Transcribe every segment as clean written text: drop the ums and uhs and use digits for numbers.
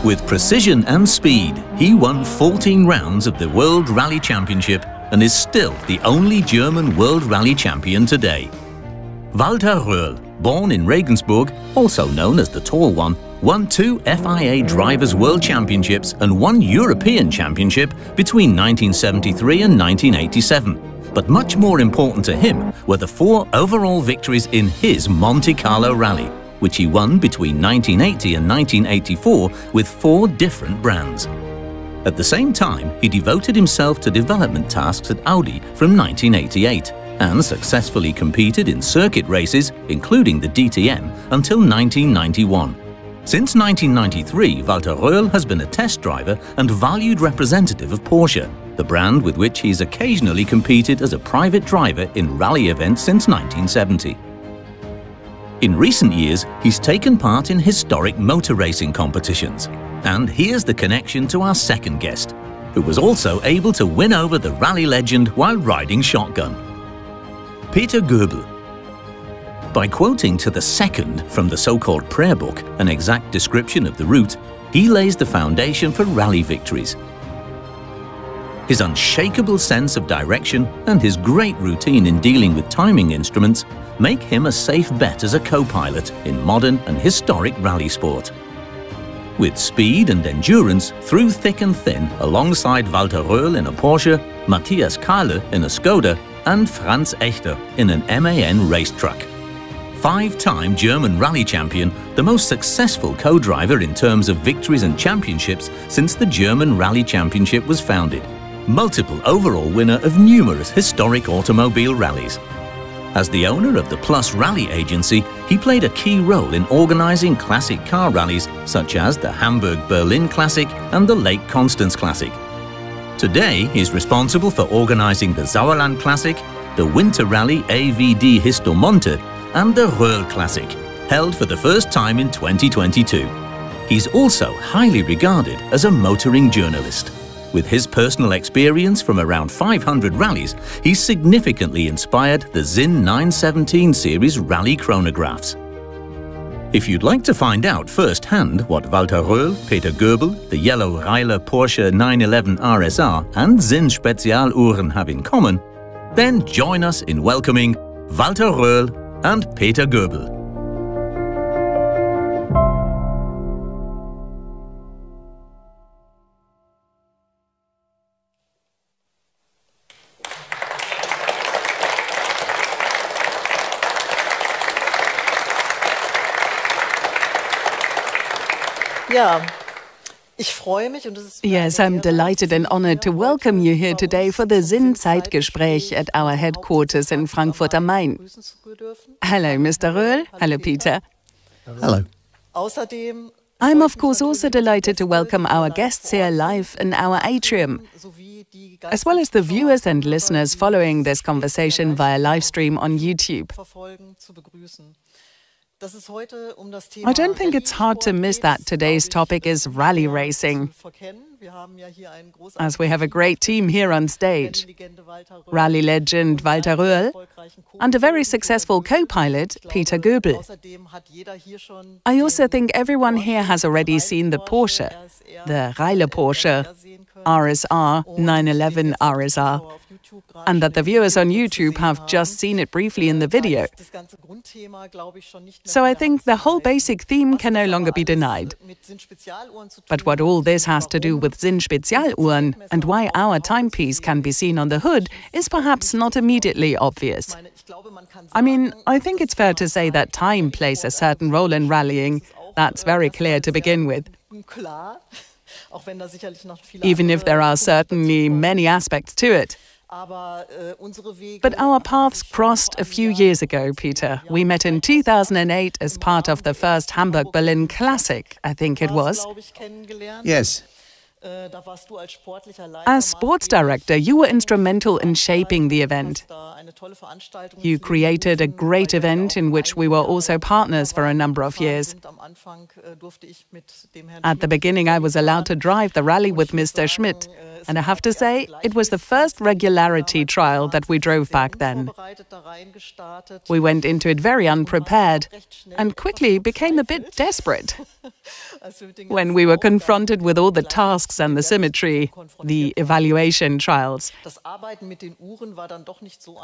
With precision and speed, he won 14 rounds of the World Rally Championship and is still the only German World Rally Champion today. Walter Röhrl, born in Regensburg, also known as the Tall One, won 2 FIA Drivers' World Championships and 1 European Championship between 1973 and 1987. But much more important to him were the 4 overall victories in his Monte Carlo Rally, which he won between 1980 and 1984 with 4 different brands. At the same time, he devoted himself to development tasks at Audi from 1988 and successfully competed in circuit races, including the DTM, until 1991. Since 1993, Walter Röhrl has been a test driver and valued representative of Porsche, the brand with which he's occasionally competed as a private driver in rally events since 1970. In recent years, he's taken part in historic motor racing competitions. And here's the connection to our second guest, who was also able to win over the rally legend while riding shotgun. Peter Göbel. By quoting to the second from the so-called prayer book an exact description of the route, he lays the foundation for rally victories. His unshakable sense of direction and his great routine in dealing with timing instruments make him a safe bet as a co-pilot in modern and historic rally sport. With speed and endurance through thick and thin, alongside Walter Röhrl in a Porsche, Matthias Kahle in a Skoda, and Franz Echter in an MAN race truck. 5-time German rally champion, the most successful co-driver in terms of victories and championships since the German Rally Championship was founded. Multiple overall winner of numerous historic automobile rallies. As the owner of the Plus Rally agency, he played a key role in organizing classic car rallies such as the Hamburg-Berlin Classic and the Lake Constance Classic. Today, he's responsible for organizing the Sauerland Classic, the Winter Rally AVD Histormonte, and the Röhrl Classic, held for the first time in 2022. He's also highly regarded as a motoring journalist. With his personal experience from around 500 rallies, he's significantly inspired the Sinn 917 series rally chronographs. If you'd like to find out firsthand what Walter Röhrl, Peter Göbel, the yellow Rallye Porsche 911 RSR and Sinn Spezialuhren have in common, then join us in welcoming Walter Röhrl and Peter Göbel. Yes, I'm delighted and honored to welcome you here today for the Sinn Zeitgespräch at our headquarters in Frankfurt am Main. Hello, Mr. Röhrl. Hello, Peter. Hello. I'm of course also delighted to welcome our guests here live in our atrium, as well as the viewers and listeners following this conversation via live stream on YouTube. I don't think it's hard to miss that today's topic is rally racing, as we have a great team here on stage. Rally legend Walter Röhrl and a very successful co-pilot, Peter Göbel. I also think everyone here has already seen the Porsche, the Rallye Porsche, RSR, 911 RSR, and that the viewers on YouTube have just seen it briefly in the video. So I think the whole basic theme can no longer be denied. But what all this has to do with Sinn Spezialuhren and why our timepiece can be seen on the hood is perhaps not immediately obvious. I mean, I think it's fair to say that time plays a certain role in rallying. That's very clear to begin with. Even if there are certainly many aspects to it. But our paths crossed a few years ago, Peter. We met in 2008 as part of the first Hamburg-Berlin Classic, I think it was. Yes. As sports director, you were instrumental in shaping the event. You created a great event in which we were also partners for a number of years. At the beginning, I was allowed to drive the rally with Mr. Schmidt, And I have to say, it was the first regularity trial that we drove back then. We went into it very unprepared and quickly became a bit desperate. When we were confronted with all the tasks and the symmetry, the evaluation trials.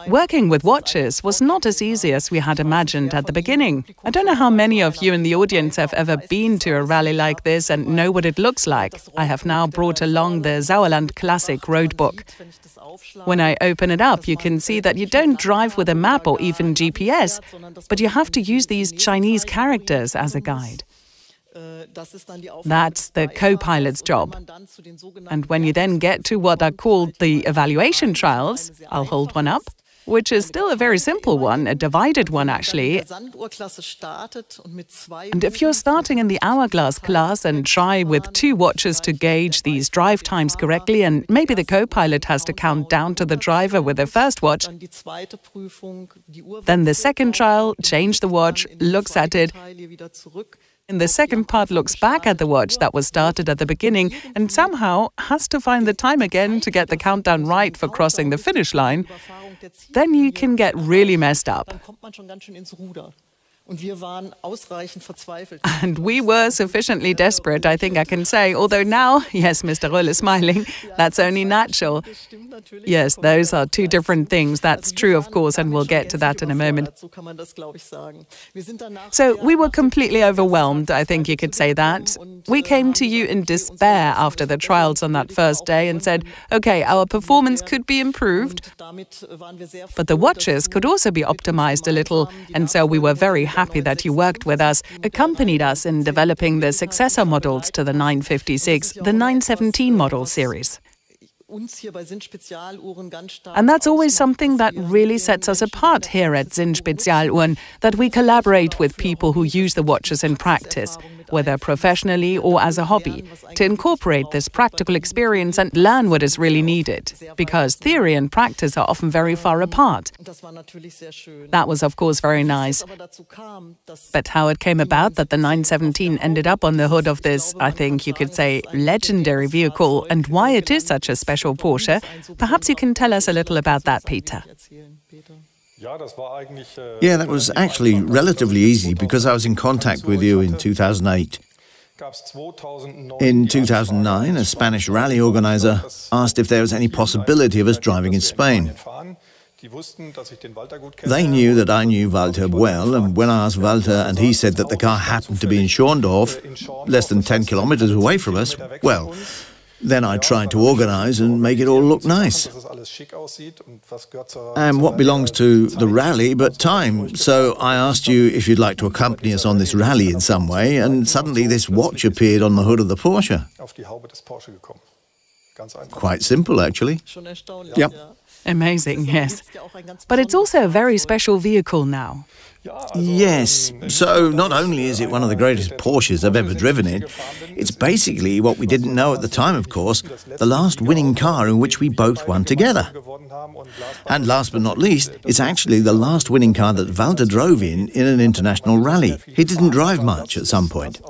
Working with watches was not as easy as we had imagined at the beginning. I don't know how many of you in the audience have ever been to a rally like this and know what it looks like. I have now brought along the Sauerland Classic road book. When I open it up, you can see that you don't drive with a map or even GPS, but you have to use these Chinese characters as a guide. That's the co-pilot's job. And when you then get to what are called the evaluation trials, I'll hold one up, which is still a very simple one, a divided one actually. And if you're starting in the hourglass class and try with 2 watches to gauge these drive times correctly, and maybe the co-pilot has to count down to the driver with the first watch, then the second trial, change the watch, looks at it. And the second part looks back at the watch that was started at the beginning and somehow has to find the time again to get the countdown right for crossing the finish line. Then you can get really messed up. And we were sufficiently desperate, I think I can say, although now, yes, Mr. Röhrl is smiling, that's only natural. Yes, those are 2 different things. That's true, of course, and we'll get to that in a moment. So we were completely overwhelmed, I think you could say that. We came to you in despair after the trials on that first day and said, okay, our performance could be improved, but the watches could also be optimized a little, and so we were very happy that you worked with us, accompanied us in developing the successor models to the 956, the 917 model series. And that's always something that really sets us apart here at Sinn Spezialuhren, that we collaborate with people who use the watches in practice, whether professionally or as a hobby, to incorporate this practical experience and learn what is really needed, because theory and practice are often very far apart. That was, of course, very nice. But how it came about that the 917 ended up on the hood of this, I think you could say, legendary vehicle, and why it is such a special Porsche, perhaps you can tell us a little about that, Peter. Yeah, that was actually relatively easy because I was in contact with you in 2008. In 2009, a Spanish rally organizer asked if there was any possibility of us driving in Spain. They knew that I knew Walter well, and when I asked Walter and he said that the car happened to be in Schorndorf, less than 10 kilometers away from us, well, then I tried to organize and make it all look nice. And what belongs to the rally but time? So I asked you if you'd like to accompany us on this rally in some way, and suddenly this watch appeared on the hood of the Porsche. Quite simple, actually. Yep. Amazing, yes. But it's also a very special vehicle now. Yes, so not only is it one of the greatest Porsches I've ever driven in, it's basically what we didn't know at the time, of course, the last winning car in which we both won together. And last but not least, it's actually the last winning car that Walter drove in an international rally. He didn't drive much at some point.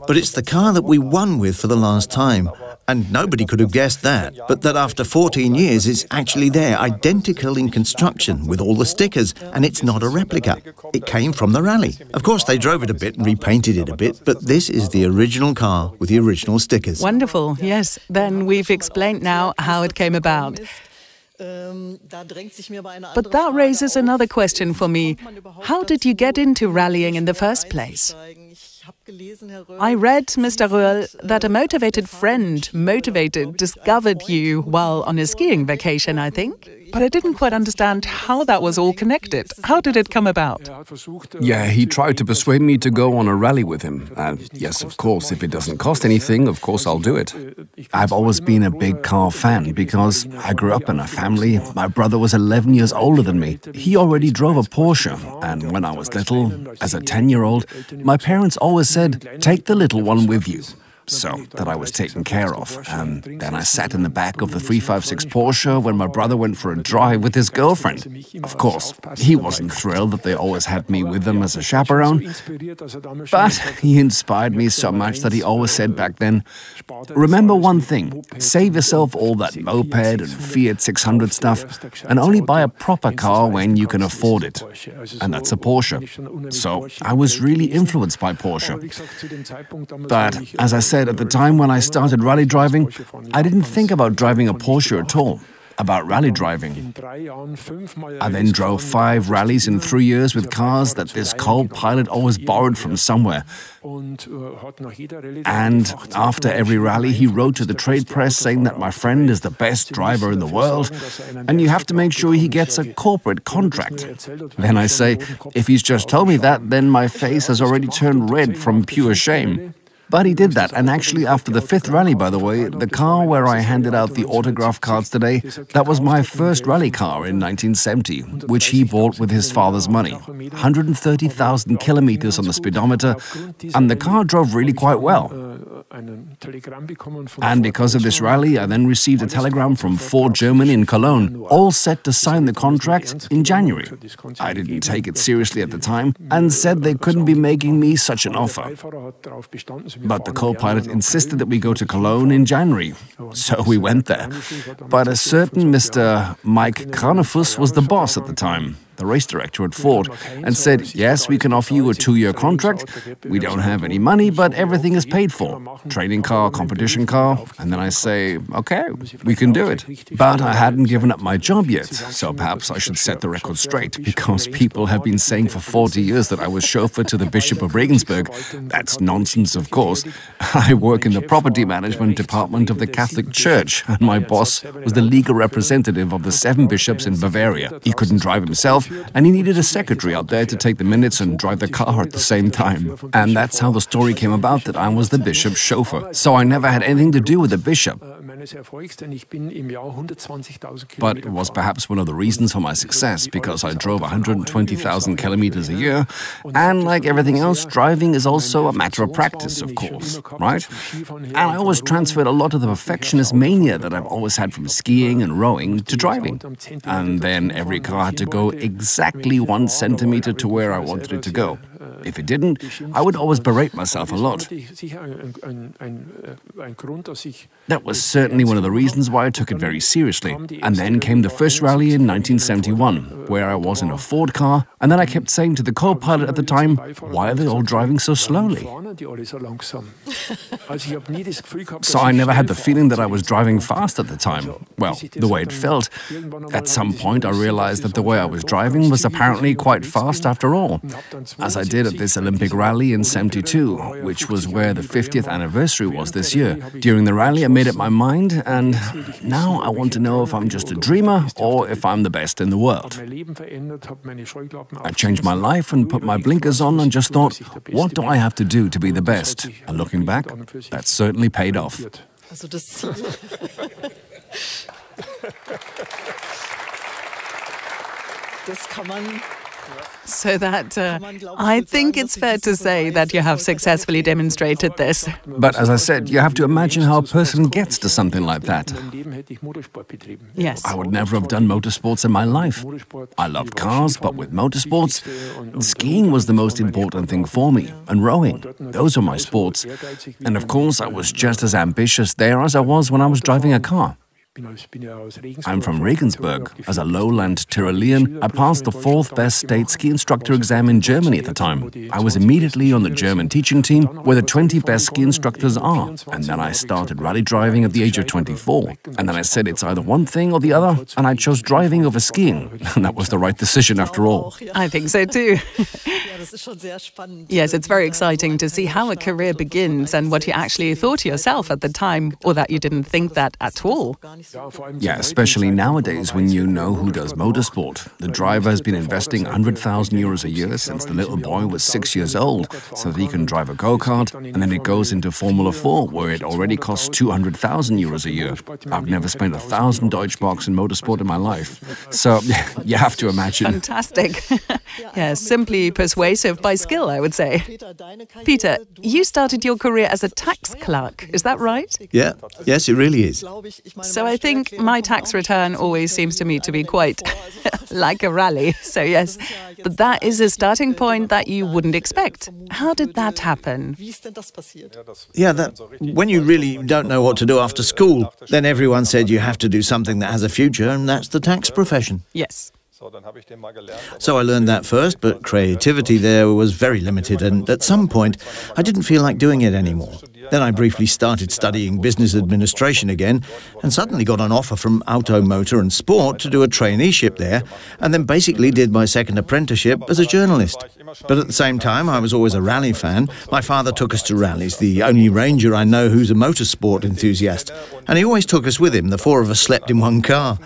But it's the car that we won with for the last time. And nobody could have guessed that, but that after 14 years it's actually there, identical in construction, with all the stickers, and it's not a replica. It came from the rally. Of course, they drove it a bit and repainted it a bit, but this is the original car with the original stickers. Wonderful, yes. Then we've explained now how it came about. But that raises another question for me. How did you get into rallying in the first place? I read, Mr. Röhrl, that a motivated friend discovered you while on a skiing vacation, I think. But I didn't quite understand how that was all connected. How did it come about? Yeah, he tried to persuade me to go on a rally with him. And yes, of course, if it doesn't cost anything, of course I'll do it. I've always been a big car fan because I grew up in a family. My brother was 11 years older than me. He already drove a Porsche. And when I was little, as a 10-year-old, my parents always said, take the little one with you. so that I was taken care of. And then I sat in the back of the 356 Porsche when my brother went for a drive with his girlfriend. Of course, he wasn't thrilled that they always had me with them as a chaperone, but he inspired me so much that he always said back then, remember one thing, save yourself all that moped and Fiat 600 stuff and only buy a proper car when you can afford it. And that's a Porsche. So I was really influenced by Porsche. But as I said, at the time when I started rally driving, I didn't think about driving a Porsche at all, about rally driving. I then drove 5 rallies in 3 years with cars that this co-pilot always borrowed from somewhere. And after every rally, he wrote to the trade press saying that my friend is the best driver in the world, and you have to make sure he gets a corporate contract. Then I say, if he's just told me that, then my face has already turned red from pure shame. But he did that, and actually after the 5th rally, by the way, the car where I handed out the autograph cards today, that was my first rally car in 1970, which he bought with his father's money. 130,000 kilometers on the speedometer, and the car drove really quite well. And because of this rally, I then received a telegram from Ford Germany in Cologne, all set to sign the contract in January. I didn't take it seriously at the time, and said they couldn't be making me such an offer. But the co-pilot insisted that we go to Cologne in January, so we went there. But a certain Mr. Mike Kranefuss was the boss at the time, the race director at Ford, and said, yes, we can offer you a 2-year contract, we don't have any money, but everything is paid for. Training car, competition car, and then I say, okay, we can do it. But I hadn't given up my job yet, so perhaps I should set the record straight, because people have been saying for 40 years that I was chauffeur to the Bishop of Regensburg. That's nonsense, of course. I work in the property management department of the Catholic Church, and my boss was the legal representative of the 7 bishops in Bavaria. He couldn't drive himself, and he needed a secretary out there to take the minutes and drive the car at the same time. And that's how the story came about that I was the bishop's chauffeur. So I never had anything to do with the bishop. But it was perhaps one of the reasons for my success, because I drove 120,000 kilometers a year, and like everything else, driving is also a matter of practice, of course, right? And I always transferred a lot of the perfectionist mania that I've always had from skiing and rowing to driving. And then every car had to go exactly 1 centimeter to where I wanted it to go. If it didn't, I would always berate myself a lot. That was certainly one of the reasons why I took it very seriously. And then came the first rally in 1971, where I was in a Ford car, and then I kept saying to the co-pilot at the time, why are they all driving so slowly? So I never had the feeling that I was driving fast at the time. Well, the way it felt. At some point I realized that the way I was driving was apparently quite fast after all, as I did at this Olympic rally in '72, which was where the 50th anniversary was this year. During the rally I made up my mind, and now I want to know if I'm just a dreamer or if I'm the best in the world. I changed my life and put my blinkers on and just thought, what do I have to do to be the best? And looking back, that certainly paid off. So that I think it's fair to say that you have successfully demonstrated this. But as I said, you have to imagine how a person gets to something like that. Yes. I would never have done motorsports in my life. I loved cars, but with motorsports, skiing was the most important thing for me, and rowing. Those were my sports. And of course, I was just as ambitious there as I was when I was driving a car. I'm from Regensburg. As a lowland Tyrolean, I passed the 4th best state ski instructor exam in Germany at the time. I was immediately on the German teaching team, where the 20 best ski instructors are. And then I started rally driving at the age of 24. And then I said it's either one thing or the other, and I chose driving over skiing. And that was the right decision after all. I think so too. Yes, it's very exciting to see how a career begins and what you actually thought yourself at the time, or that you didn't think that at all. Yeah, especially nowadays when you know who does motorsport. The driver has been investing 100,000 euros a year since the little boy was 6 years old, so that he can drive a go-kart, and then it goes into Formula 4, where it already costs 200,000 euros a year. I've never spent 1,000 Deutschmarks in motorsport in my life. So, you have to imagine. Fantastic. Yeah, simply persuasive by skill, I would say. Peter, you started your career as a tax clerk, is that right? Yeah, yes, it really is. So I think my tax return always seems to me to be quite like a rally, so yes. But that is a starting point that you wouldn't expect. How did that happen? Yeah, when you really don't know what to do after school, then everyone said you have to do something that has a future, and that's the tax profession. Yes. So I learned that first, but creativity there was very limited, and at some point I didn't feel like doing it anymore. Then I briefly started studying business administration again, and suddenly got an offer from Auto, Motor and Sport to do a traineeship there, and then basically did my second apprenticeship as a journalist. But at the same time, I was always a rally fan. My father took us to rallies, the only ranger I know who's a motorsport enthusiast, and he always took us with him. The four of us slept in one car.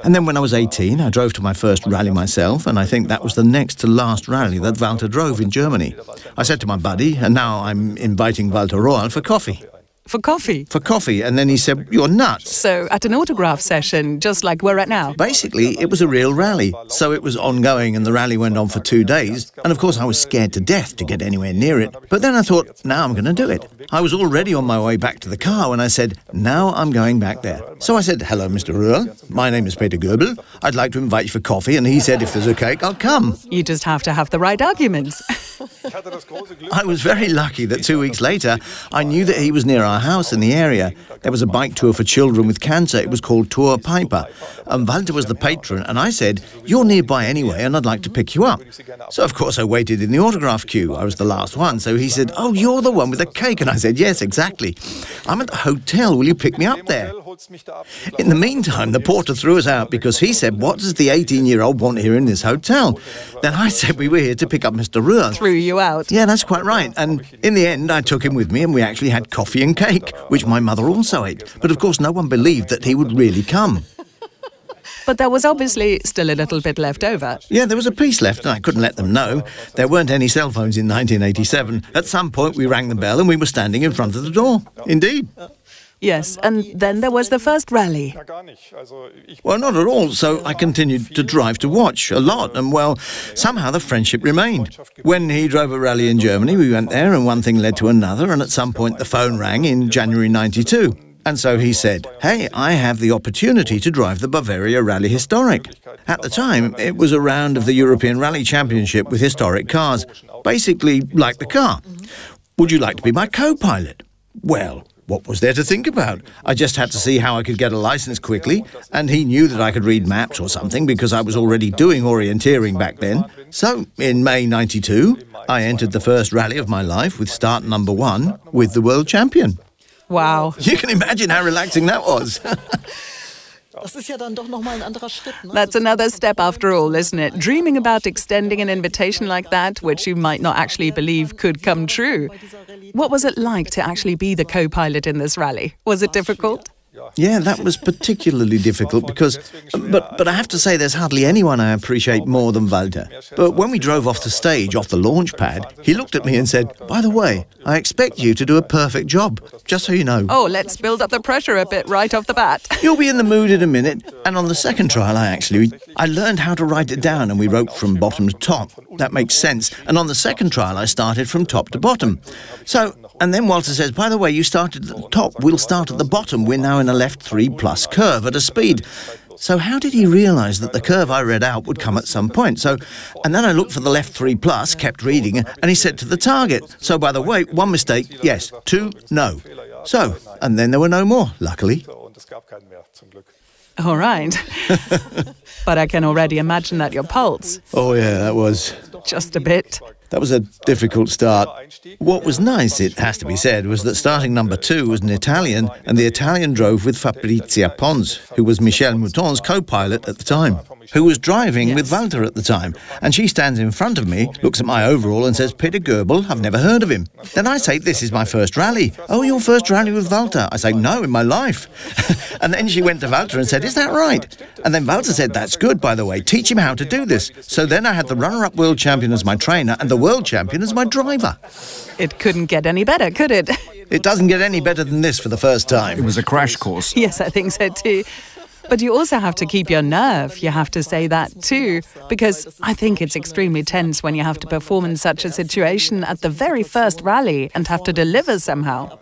And then when I was 18, I drove to my first rally myself, and I think that was the next to last rally that Walter drove in Germany. I said to my buddy, and now I'm inviting Walter Röhrl for coffee. For coffee? For coffee, and then he said, "You're nuts." So at an autograph session, just like we're at now? Basically, it was a real rally, so it was ongoing and the rally went on for 2 days, and of course I was scared to death to get anywhere near it. But then I thought, now I'm going to do it. I was already on my way back to the car when I said, now I'm going back there. So I said, "Hello, Mr. Röhrl, my name is Peter Göbel. I'd like to invite you for coffee," and he said, "If there's a cake, I'll come." You just have to have the right arguments. I was very lucky that 2 weeks later, I knew that he was near our house in the area. There was a bike tour for children with cancer. It was called Tour Piper. And Walter was the patron, and I said, "You're nearby anyway, and I'd like to pick you up." So, of course, I waited in the autograph queue. I was the last one, so he said, "Oh, you're the one with the cake." And I said, "Yes, exactly. I'm at the hotel. Will you pick me up there?" In the meantime, the porter threw us out because he said, "What does the 18-year-old want here in this hotel?" Then I said we were here to pick up Mr. Röhrl. Threw you out. Yeah, that's quite right. And in the end, I took him with me and we actually had coffee and cake, which my mother also ate. But of course, no one believed that he would really come. But there was obviously still a little bit left over. Yeah, there was a piece left and I couldn't let them know. There weren't any cell phones in 1987. At some point, we rang the bell and we were standing in front of the door. Indeed. Yes, and then there was the first rally. Well, not at all. So I continued to drive to watch a lot, and well, somehow the friendship remained. When he drove a rally in Germany, we went there, and one thing led to another, and at some point the phone rang in January '92. And so he said, "Hey, I have the opportunity to drive the Bavaria Rally Historic." At the time, it was a round of the European Rally Championship with historic cars, basically like the car. "Would you like to be my co-pilot?" Well, what was there to think about? I just had to see how I could get a license quickly, and he knew that I could read maps or something because I was already doing orienteering back then. So, in May '92, I entered the first rally of my life with start number 1 with the world champion. Wow. You can imagine how relaxing that was. That's another step after all, isn't it? Dreaming about extending an invitation like that, which you might not actually believe could come true. What was it like to actually be the co-pilot in this rally? Was it difficult? Yeah, that was particularly difficult because, but I have to say there's hardly anyone I appreciate more than Walter. But when we drove off the stage, off the launch pad, he looked at me and said, "By the way, I expect you to do a perfect job, just so you know." Oh, let's build up the pressure a bit right off the bat. "You'll be in the mood in a minute." And on the second trial, I learned how to write it down and we wrote from bottom to top. That makes sense. And on the second trial, I started from top to bottom. So, and then Walter says, "By the way, you started at the top, we'll start at the bottom. We're now in a left 3+ curve at a speed." So how did he realise that the curve I read out would come at some point? And then I looked for the left 3+, kept reading, and he said to the target. So by the way, 1 mistake, yes, 2, no. So, and then there were no more, luckily. All right. But I can already imagine that your pulse. Oh yeah, that was Just a bit. That was a difficult start. What was nice, it has to be said, was that starting number 2 was an Italian, and the Italian drove with Fabrizia Pons, who was Michel Mouton's co-pilot at the time, who was driving with Walter at the time. And she stands in front of me, looks at my overall and says, "Peter Göbel, I've never heard of him." Then I say, "This is my first rally." "Oh, your first rally with Walter?" I say, "No, in my life." And then she went to Walter and said, "Is that right?" And then Walter said, "That's good, by the way. Teach him how to do this." So then I had the runner-up world champion as my trainer and the world champion as my driver. It couldn't get any better, could it? It doesn't get any better than this for the first time. It was a crash course. Yes, I think so too. But you also have to keep your nerve. You have to say that too, because I think it's extremely tense when you have to perform in such a situation at the very first rally and have to deliver somehow.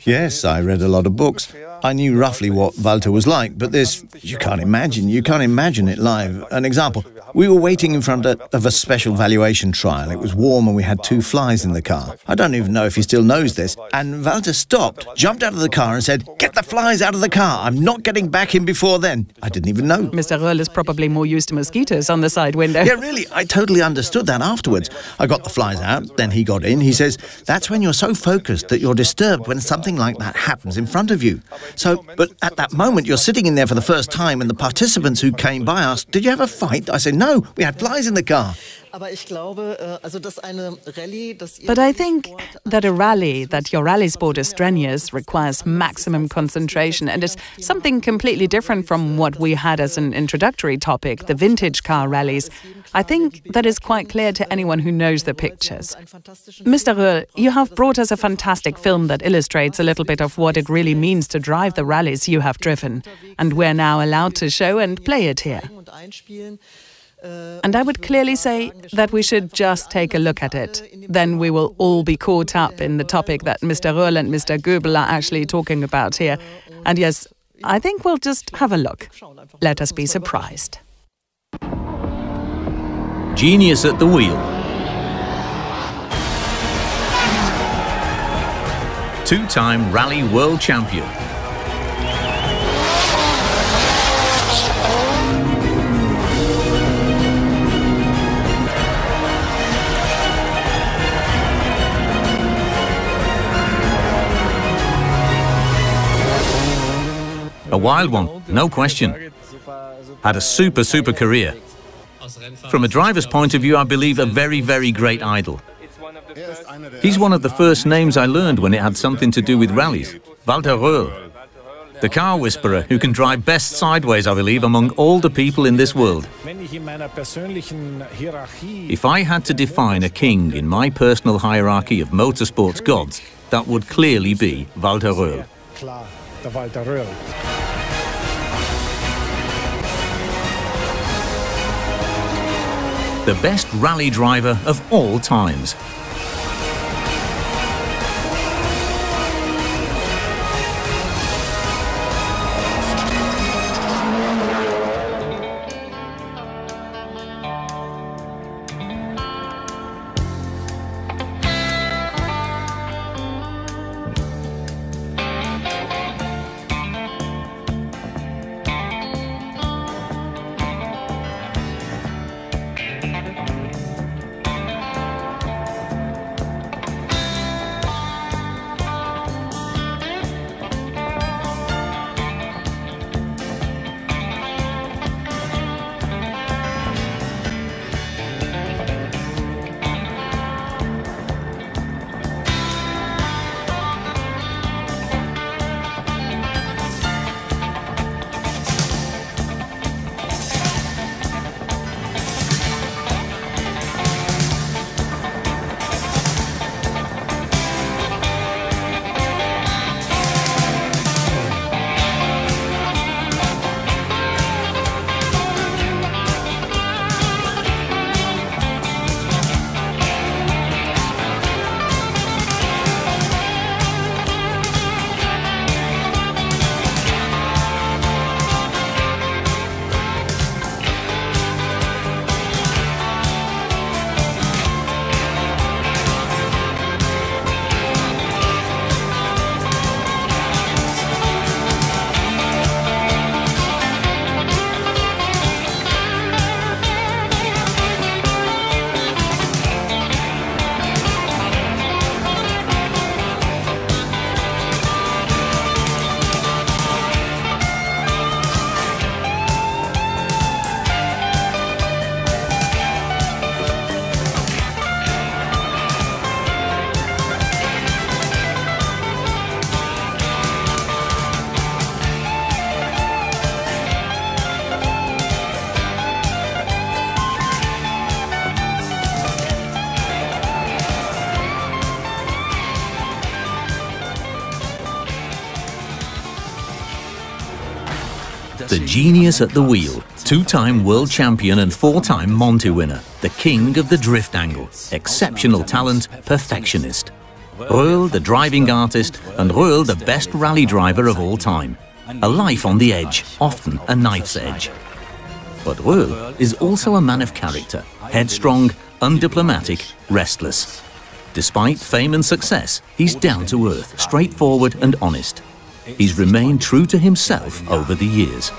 Yes, I read a lot of books. I knew roughly what Walter was like, but this, you can't imagine it live. An example, we were waiting in front of a special valuation trial. It was warm and we had 2 flies in the car. I don't even know if he still knows this. And Walter stopped, jumped out of the car and said, "Get the flies out of the car. I'm not getting back in before then." I didn't even know. Mr. Röhrl is probably more used to mosquitoes on the side window. Yeah, really, I totally understood that afterwards. I got the flies out, then he got in. He says, "That's when you're so focused that you're disturbed when something like that happens in front of you." So, but at that moment, you're sitting in there for the first time and the participants who came by asked, "Did you have a fight?" I said, "No, we had flies in the car." But I think that that your rally sport is strenuous, requires maximum concentration, and is something completely different from what we had as an introductory topic, the vintage car rallies. I think that is quite clear to anyone who knows the pictures. Mr. Röhrl, you have brought us a fantastic film that illustrates a little bit of what it really means to drive the rallies you have driven, and we're now allowed to show and play it here. And I would clearly say that we should just take a look at it. Then we will all be caught up in the topic that Mr. Röhrl and Mr. Göbel are actually talking about here. And yes, I think we'll just have a look. Let us be surprised. Genius at the wheel. 2-time rally world champion. A wild one, no question. Had a super career. From a driver's point of view, I believe a very great idol. He's one of the first names I learned when it had something to do with rallies. Walter Röhrl. The car whisperer who can drive best sideways, I believe, among all the people in this world. If I had to define a king in my personal hierarchy of motorsports gods, that would clearly be Walter Röhrl. The best rally driver of all times. The genius at the wheel, two-time world champion and four-time Monte winner, the king of the drift angle, exceptional talent, perfectionist. Röhrl, the driving artist, and Röhrl, the best rally driver of all time. A life on the edge, often a knife's edge. But Röhrl is also a man of character, headstrong, undiplomatic, restless. Despite fame and success, he's down to earth, straightforward and honest. He's remained true to himself over the years.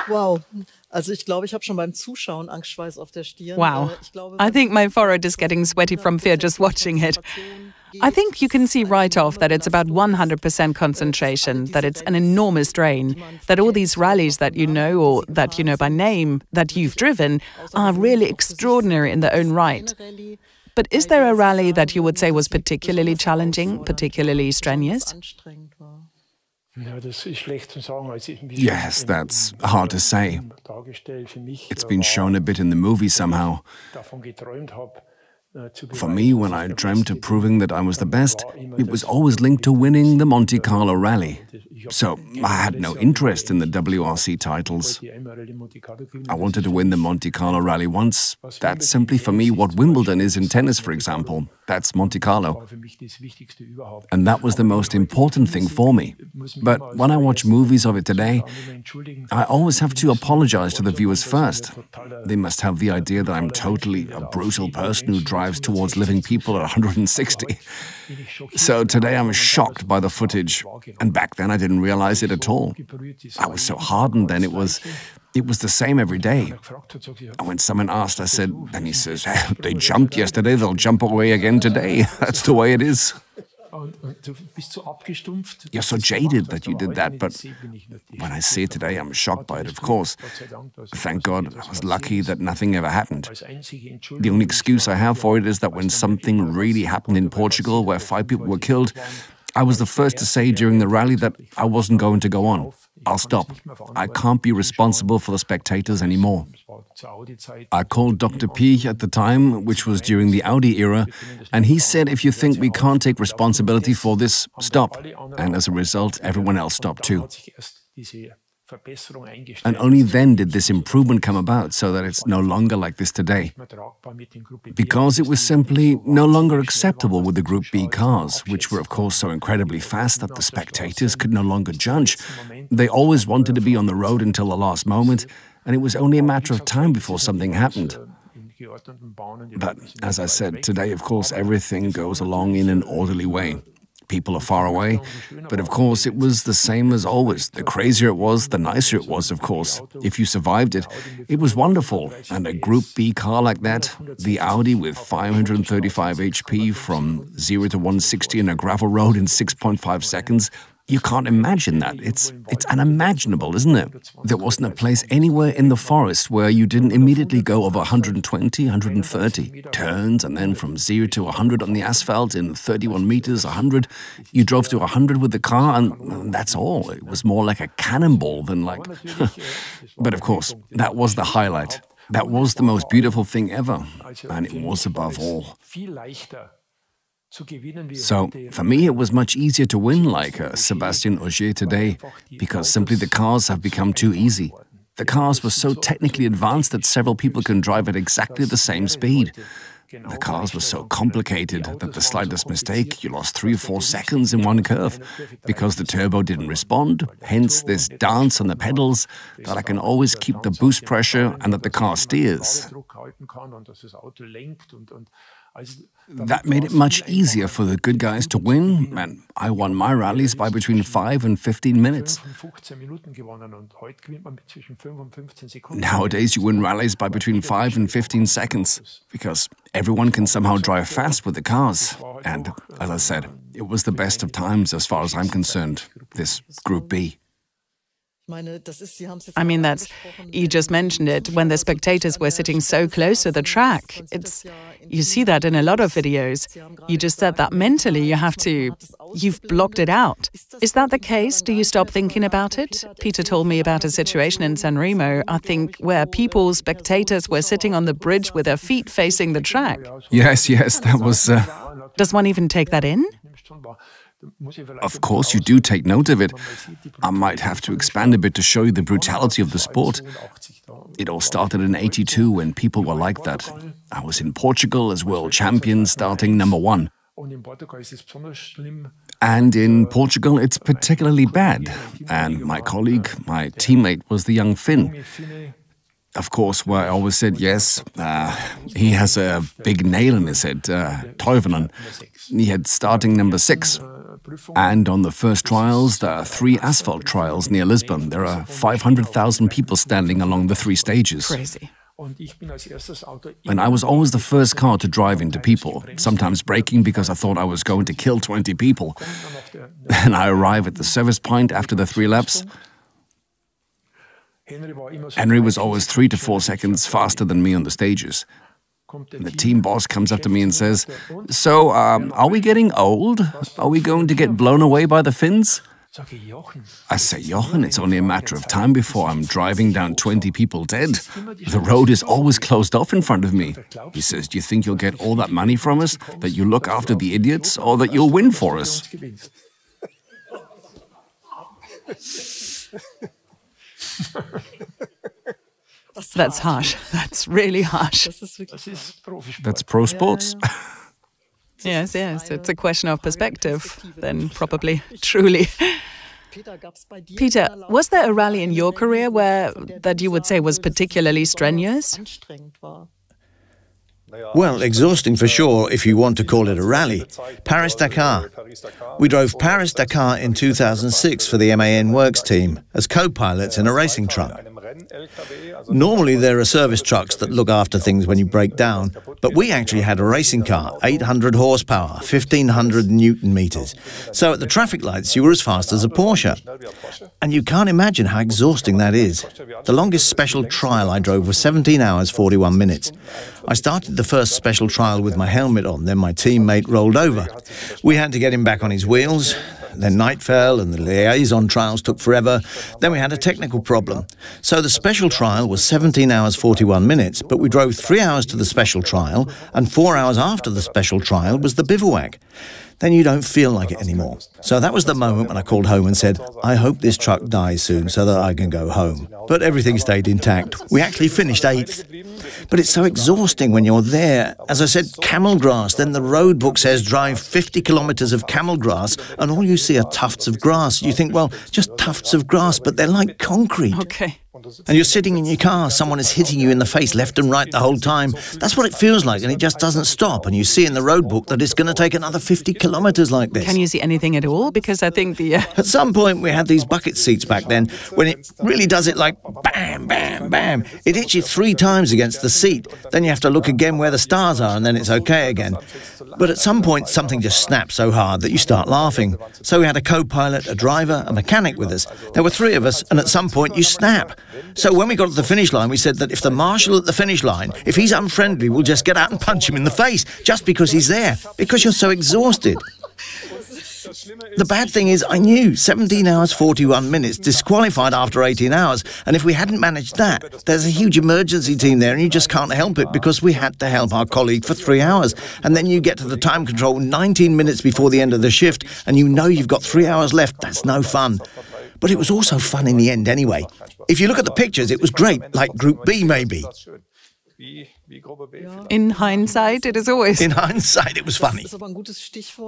Wow. Also ich glaube, ich habe schon beim Zuschauen Angstschweiß auf der Stirn. Wow. I think my forehead is getting sweaty from fear just watching it. I think you can see right off that it's about 100% concentration, that it's an enormous strain, that all these rallies that you know or that you know by name, that you've driven, are really extraordinary in their own right. But is there a rally that you would say was particularly challenging, particularly strenuous? Yes, that's hard to say. It's been shown a bit in the movie somehow. For me, when I dreamt of proving that I was the best, it was always linked to winning the Monte Carlo Rally. So I had no interest in the WRC titles. I wanted to win the Monte Carlo Rally once. That's simply for me what Wimbledon is in tennis, for example. That's Monte Carlo. And that was the most important thing for me. But when I watch movies of it today, I always have to apologize to the viewers first. They must have the idea that I'm totally a brutal person who drives towards living people at 160. So today I'm shocked by the footage. And back then I didn't realize it at all. I was so hardened then, it was the same every day. And when someone asked, I said, and he says, they jumped yesterday, they'll jump away again today. That's the way it is. You're so jaded that you did that, but when I see it today, I'm shocked by it, of course. Thank God I was lucky that nothing ever happened. The only excuse I have for it is that when something really happened in Portugal, where 5 people were killed, I was the first to say during the rally that I wasn't going to go on. I'll stop. I can't be responsible for the spectators anymore. I called Dr. Piech at the time, which was during the Audi era, and he said, if you think we can't take responsibility for this, stop. And as a result, everyone else stopped too. And only then did this improvement come about, so that it's no longer like this today. Because it was simply no longer acceptable with the Group B cars, which were of course so incredibly fast that the spectators could no longer judge. They always wanted to be on the road until the last moment, and it was only a matter of time before something happened. But as I said, today of course everything goes along in an orderly way. People are far away, but of course it was the same as always. The crazier it was, the nicer it was, of course. If you survived it, it was wonderful. And a Group B car like that, the Audi with 535 HP from 0 to 160 on a gravel road in 6.5 seconds, you can't imagine that. It's unimaginable, isn't it? There wasn't a place anywhere in the forest where you didn't immediately go over 120, 130 turns, and then from 0 to 100 on the asphalt in 31 meters, 100. You drove to 100 with the car, and that's all. It was more like a cannonball than like... But of course, that was the highlight. That was the most beautiful thing ever, and it was above all. So, for me, it was much easier to win like Sébastien Ogier today, because simply the cars have become too easy. The cars were so technically advanced that several people can drive at exactly the same speed. The cars were so complicated that the slightest mistake, you lost 3 or 4 seconds in one curve, because the turbo didn't respond, hence this dance on the pedals, that I can always keep the boost pressure and that the car steers. That made it much easier for the good guys to win, and I won my rallies by between 5 and 15 minutes. Nowadays you win rallies by between 5 and 15 seconds, because everyone can somehow drive fast with the cars. And, as I said, it was the best of times as far as I'm concerned, this Group B. I mean, you just mentioned it, when the spectators were sitting so close to the track. You see that in a lot of videos. You just said that mentally you've blocked it out. Is that the case? Do you stop thinking about it? Peter told me about a situation in San Remo, I think, where spectators were sitting on the bridge with their feet facing the track. Yes, that was... Does one even take that in? Of course, you do take note of it. I might have to expand a bit to show you the brutality of the sport. It all started in '82 when people were like that. I was in Portugal as world champion, starting #1. And in Portugal, it's particularly bad. And my colleague, my teammate, was the young Finn. Of course, where I always said, yes, he has a big nail in his head, Toivonen. He had starting #6. And on the first trials, there are 3 asphalt trials near Lisbon. There are 500,000 people standing along the 3 stages. Crazy. And I was always the first car to drive into people, sometimes braking because I thought I was going to kill 20 people. And I arrive at the service point after the 3 laps. Henry was always 3 to 4 seconds faster than me on the stages. And the team boss comes up to me and says, "So, are we getting old? Are we going to get blown away by the Finns?" I say, "Jochen, it's only a matter of time before I'm driving down 20 people dead. The road is always closed off in front of me." He says, "Do you think you'll get all that money from us, that you look after the idiots, or that you'll win for us?" That's harsh. That's really harsh. That's pro sports. Yes, it's a question of perspective, then probably, truly. Peter, was there a rally in your career that you would say was particularly strenuous? Well, exhausting for sure, if you want to call it a rally. Paris-Dakar. We drove Paris-Dakar in 2006 for the MAN Works team as co-pilots in a racing truck. Normally there are service trucks that look after things when you break down, but we actually had a racing car, 800 horsepower, 1500 Newton meters. So at the traffic lights you were as fast as a Porsche. And you can't imagine how exhausting that is. The longest special trial I drove was 17 hours 41 minutes. I started the first special trial with my helmet on, then my teammate rolled over. We had to get him back on his wheels. Then night fell and the liaison trials took forever. Then we had a technical problem. So the special trial was 17 hours 41 minutes, but we drove 3 hours to the special trial, and 4 hours after the special trial was the bivouac. Then you don't feel like it anymore. So that was the moment when I called home and said, "I hope this truck dies soon so that I can go home." But everything stayed intact. We actually finished 8th. But it's so exhausting when you're there. As I said, camel grass. Then the road book says drive 50 kilometers of camel grass, and all you see are tufts of grass. You think, well, just tufts of grass, but they're like concrete. Okay. And you're sitting in your car, someone is hitting you in the face left and right the whole time. That's what it feels like, and it just doesn't stop. And you see in the road book that it's going to take another 50 kilometers like this. Can you see anything at all? Because I think At some point we had these bucket seats back then, when it really does it like bam, bam, bam. It hits you 3 times against the seat. Then you have to look again where the stars are, and then it's okay again. But at some point something just snaps so hard that you start laughing. So we had a co-pilot, a driver, a mechanic with us. There were 3 of us, and at some point you snap. So when we got to the finish line, we said that if the marshal at the finish line, if he's unfriendly, we'll just get out and punch him in the face, just because he's there, because you're so exhausted. The bad thing is, I knew 17 hours 41 minutes, disqualified after 18 hours, and if we hadn't managed that, there's a huge emergency team there and you just can't help it, because we had to help our colleague for 3 hours. And then you get to the time control 19 minutes before the end of the shift, and you know you've got 3 hours left. That's no fun. But it was also fun in the end anyway. If you look at the pictures, it was great, like Group B maybe. in hindsight, it is always... In hindsight, it was funny.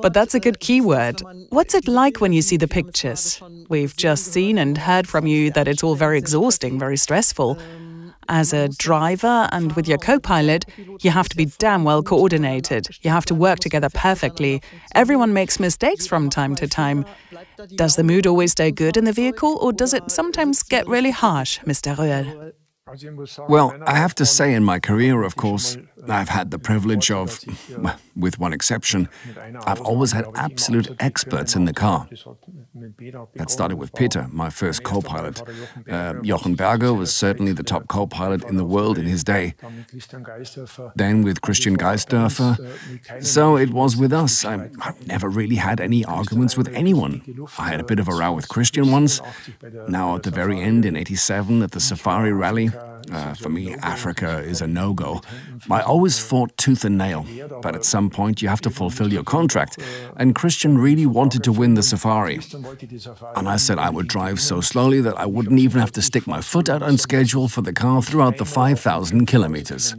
But that's a good keyword. What's it like when you see the pictures? We've just seen and heard from you that it's all very exhausting, very stressful. As a driver and with your co-pilot, you have to be damn well coordinated. You have to work together perfectly. Everyone makes mistakes from time to time. Does the mood always stay good in the vehicle, or does it sometimes get really harsh, Mr. Röhrl? Well, I have to say in my career, of course, I've had the privilege of, with one exception, I've always had absolute experts in the car. That started with Peter, my first co-pilot. Jochen Berger was certainly the top co-pilot in the world in his day. Then with Christian Geisdörfer. So it was with us. I never really had any arguments with anyone. I had a bit of a row with Christian once. Now at the very end in '87 at the Safari Rally, for me Africa is a no-go. I always fought tooth and nail, but at some point you have to fulfill your contract, and Christian really wanted to win the Safari. And I said I would drive so slowly that I wouldn't even have to stick my foot out on schedule for the car throughout the 5,000 kilometers.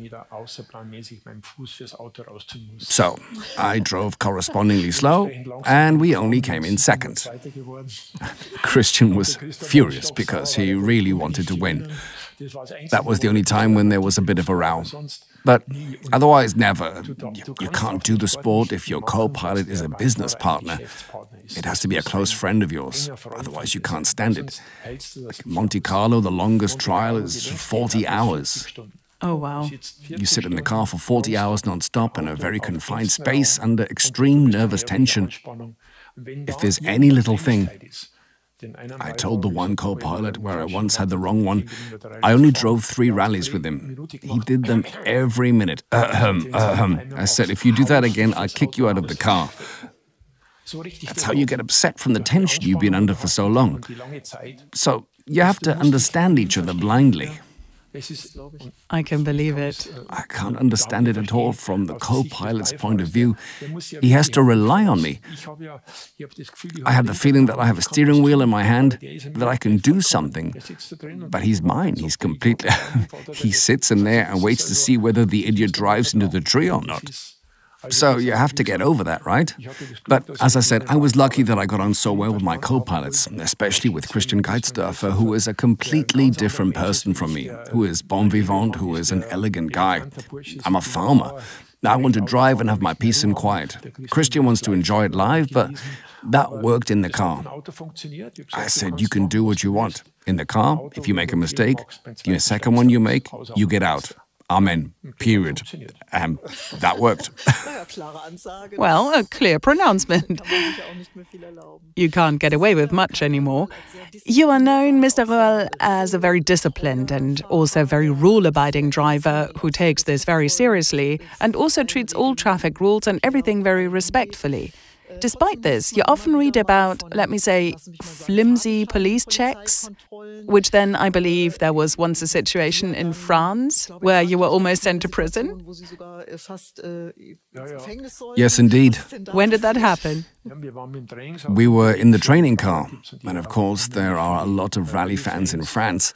So I drove correspondingly slow, and we only came in second. Christian was furious because he really wanted to win. That was the only time when there was a bit of a row. But otherwise, never. You can't do the sport if your co-pilot is a business partner. It has to be a close friend of yours. Otherwise, you can't stand it. Like Monte Carlo, the longest trial is 40 hours. Oh, wow. You sit in the car for 40 hours non-stop in a very confined space under extreme nervous tension. If there's any little thing... I told the one co-pilot where I once had the wrong one, I only drove 3 rallies with him. He did them every minute. I said, if you do that again, I'll kick you out of the car. That's how you get upset from the tension you've been under for so long. So you have to understand each other blindly. I can believe it. I can't understand it at all from the co-pilot's point of view. He has to rely on me. I have the feeling that I have a steering wheel in my hand, that I can do something. But he's mine. He's completely... He sits in there and waits to see whether the idiot drives into the tree or not. So you have to get over that, right? But as I said, I was lucky that I got on so well with my co-pilots, especially with Christian Geisdörfer, who is a completely different person from me, who is bon vivant, who is an elegant guy. I'm a farmer. I want to drive and have my peace and quiet. Christian wants to enjoy it live, but that worked in the car. I said, you can do what you want. In the car, if you make a mistake, the second one you make, you get out. Amen. Period. That worked. Well, a clear pronouncement. You can't get away with much anymore. You are known, Mr. Röhrl, as a very disciplined and also very rule-abiding driver who takes this very seriously and also treats all traffic rules and everything very respectfully. Despite this, you often read about, let me say, flimsy police checks, which then I believe there was once a situation in France where you were almost sent to prison. Yes, indeed. When did that happen? We were in the training car, and of course there are a lot of rally fans in France.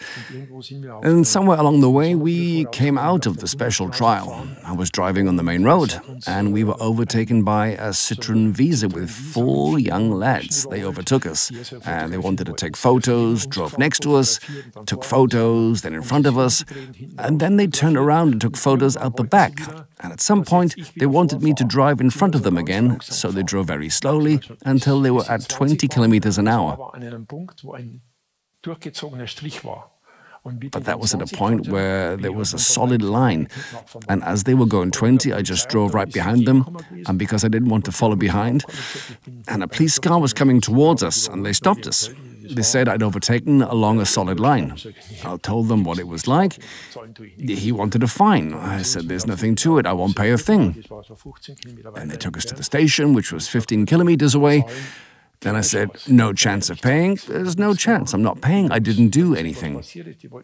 And somewhere along the way we came out of the special trial. I was driving on the main road, and we were overtaken by a Citroën Visa with 4 young lads. They overtook us, and they wanted to take photos, drove next to us, took photos, then in front of us, and then they turned around and took photos out the back. And at some point, they wanted me to drive in front of them again, so they drove very slowly until they were at 20 kilometers an hour. But that was at a point where there was a solid line, and as they were going 20, I just drove right behind them, and because I didn't want to follow behind, and a police car was coming towards us, and they stopped us. They said I'd overtaken along a solid line. I told them what it was like. He wanted a fine. I said, there's nothing to it, I won't pay a thing. And they took us to the station, which was 15 kilometers away. Then I said, no chance of paying? There's no chance, I'm not paying, I didn't do anything.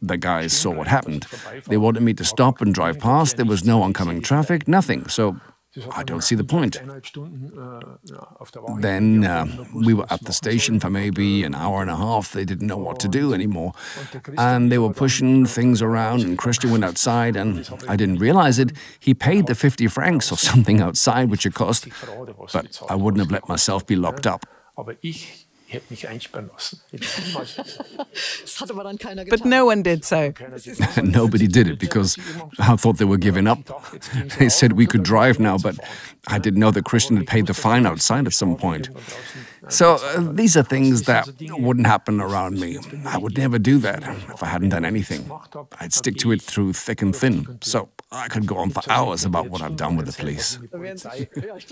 The guys saw what happened. They wanted me to stop and drive past, there was no oncoming traffic, nothing, so I don't see the point. Then we were at the station for maybe an hour and a half, they didn't know what to do anymore. And they were pushing things around, and Christian went outside, and I didn't realize it. He paid the 50 francs or something outside, which it cost, but I wouldn't have let myself be locked up. But no one did so. Nobody did it because I thought they were giving up. They said we could drive now, but I didn't know that Christian had paid the fine outside at some point. So these are things that wouldn't happen around me. I would never do that if I hadn't done anything. I'd stick to it through thick and thin. So I could go on for hours about what I've done with the police.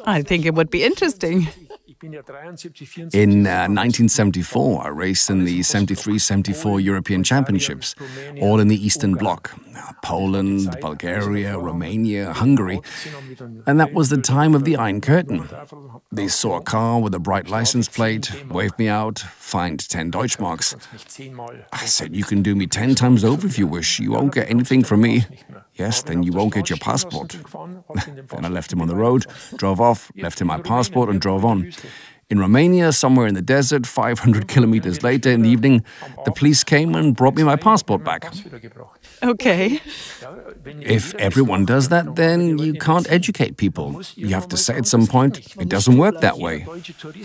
I think it would be interesting. In 1974, I raced in the 73-74 European Championships, all in the Eastern Bloc. Poland, Bulgaria, Romania, Hungary. And that was the time of the Iron Curtain. They saw a car with a bright license plate, waved me out, fined 10 Deutschmarks. I said, you can do me 10 times over if you wish. You won't get anything from me. Yes, then you won't get your passport. Then I left him on the road, drove off, left him my passport and drove on. In Romania, somewhere in the desert, 500 kilometers later in the evening, the police came and brought me my passport back. Okay. If everyone does that, then you can't educate people. You have to say at some point, it doesn't work that way.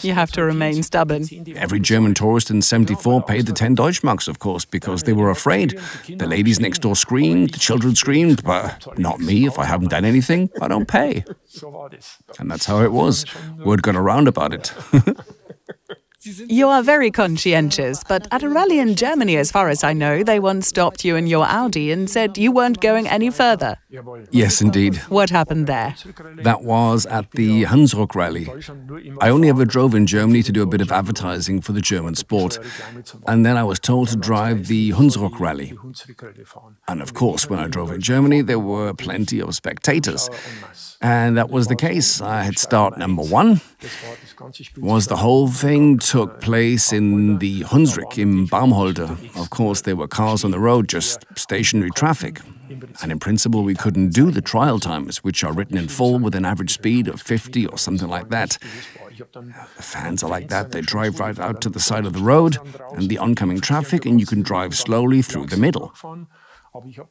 You have to remain stubborn. Every German tourist in 74 paid the 10 Deutschmarks, of course, because they were afraid. The ladies next door screamed, the children screamed, but not me. If I haven't done anything, I don't pay. And that's how it was. Word got around about it. You are very conscientious, but at a rally in Germany, as far as I know, they once stopped you in your Audi and said you weren't going any further. Yes, indeed. What happened there? That was at the Hunsrück Rally. I only ever drove in Germany to do a bit of advertising for the German sport. And then I was told to drive the Hunsrück Rally. And of course, when I drove in Germany, there were plenty of spectators. And that was the case. I had start number 1. The whole thing took place in the Hunsrück in Baumholder. Of course, there were cars on the road, just stationary traffic. And in principle, we couldn't do the trial times, which are written in full with an average speed of 50 or something like that. The fans are like that. They drive right out to the side of the road and the oncoming traffic, and you can drive slowly through the middle.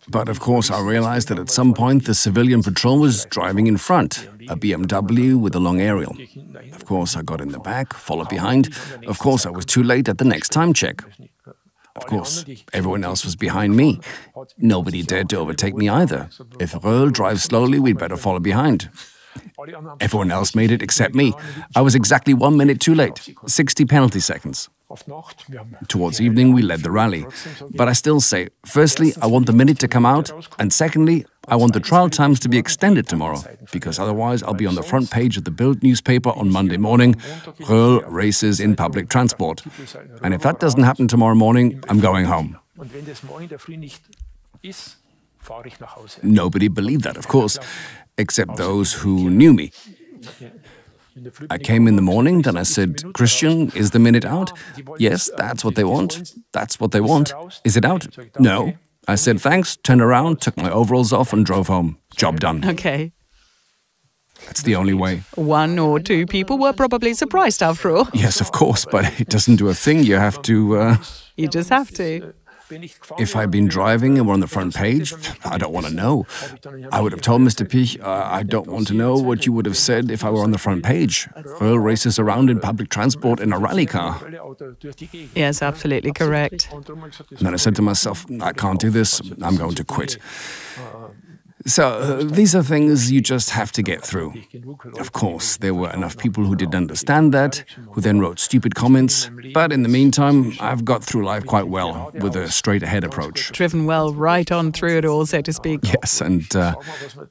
But of course, I realized that at some point the civilian patrol was driving in front, a BMW with a long aerial. Of course, I got in the back, followed behind. Of course, I was too late at the next time check. Of course, everyone else was behind me. Nobody dared to overtake me either. If Röhrl drives slowly, we'd better follow behind. Everyone else made it except me. I was exactly 1 minute too late, 60 penalty seconds. Towards evening, we led the rally. But I still say, firstly, I want the minute to come out, and secondly, I want the trial times to be extended tomorrow, because otherwise I'll be on the front page of the Bild newspaper on Monday morning, Röhrl races in public transport. And if that doesn't happen tomorrow morning, I'm going home. Nobody believed that, of course, except those who knew me. I came in the morning, then I said, Christian, is the minute out? Yes, that's what they want. That's what they want. Is it out? No. I said, thanks, turned around, took my overalls off and drove home. Job done. Okay. That's the only way. 1 or 2 people were probably surprised after all. Yes, of course, but it doesn't do a thing. You have to... You just have to. If I'd been driving and were on the front page, I don't want to know. I would have told Mr. Pich, I don't want to know what you would have said if I were on the front page. Röhrl races around in public transport in a rally car. Yes, absolutely correct. And then I said to myself, I can't do this, I'm going to quit. So these are things you just have to get through. Of course, there were enough people who didn't understand that, who then wrote stupid comments. But in the meantime, I've got through life quite well, with a straight-ahead approach. Driven well right on through it all, so to speak. Yes, and I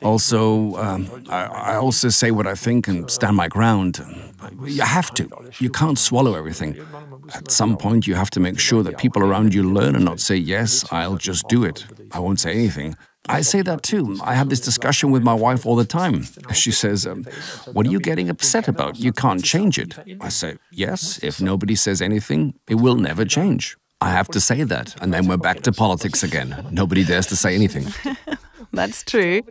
also say what I think and stand my ground. You have to. You can't swallow everything. At some point, you have to make sure that people around you learn and not say, yes, I'll just do it. I won't say anything. I say that too. I have this discussion with my wife all the time. She says, what are you getting upset about? You can't change it. I say, yes, if nobody says anything, it will never change. I have to say that, and then we're back to politics again. Nobody dares to say anything. That's true.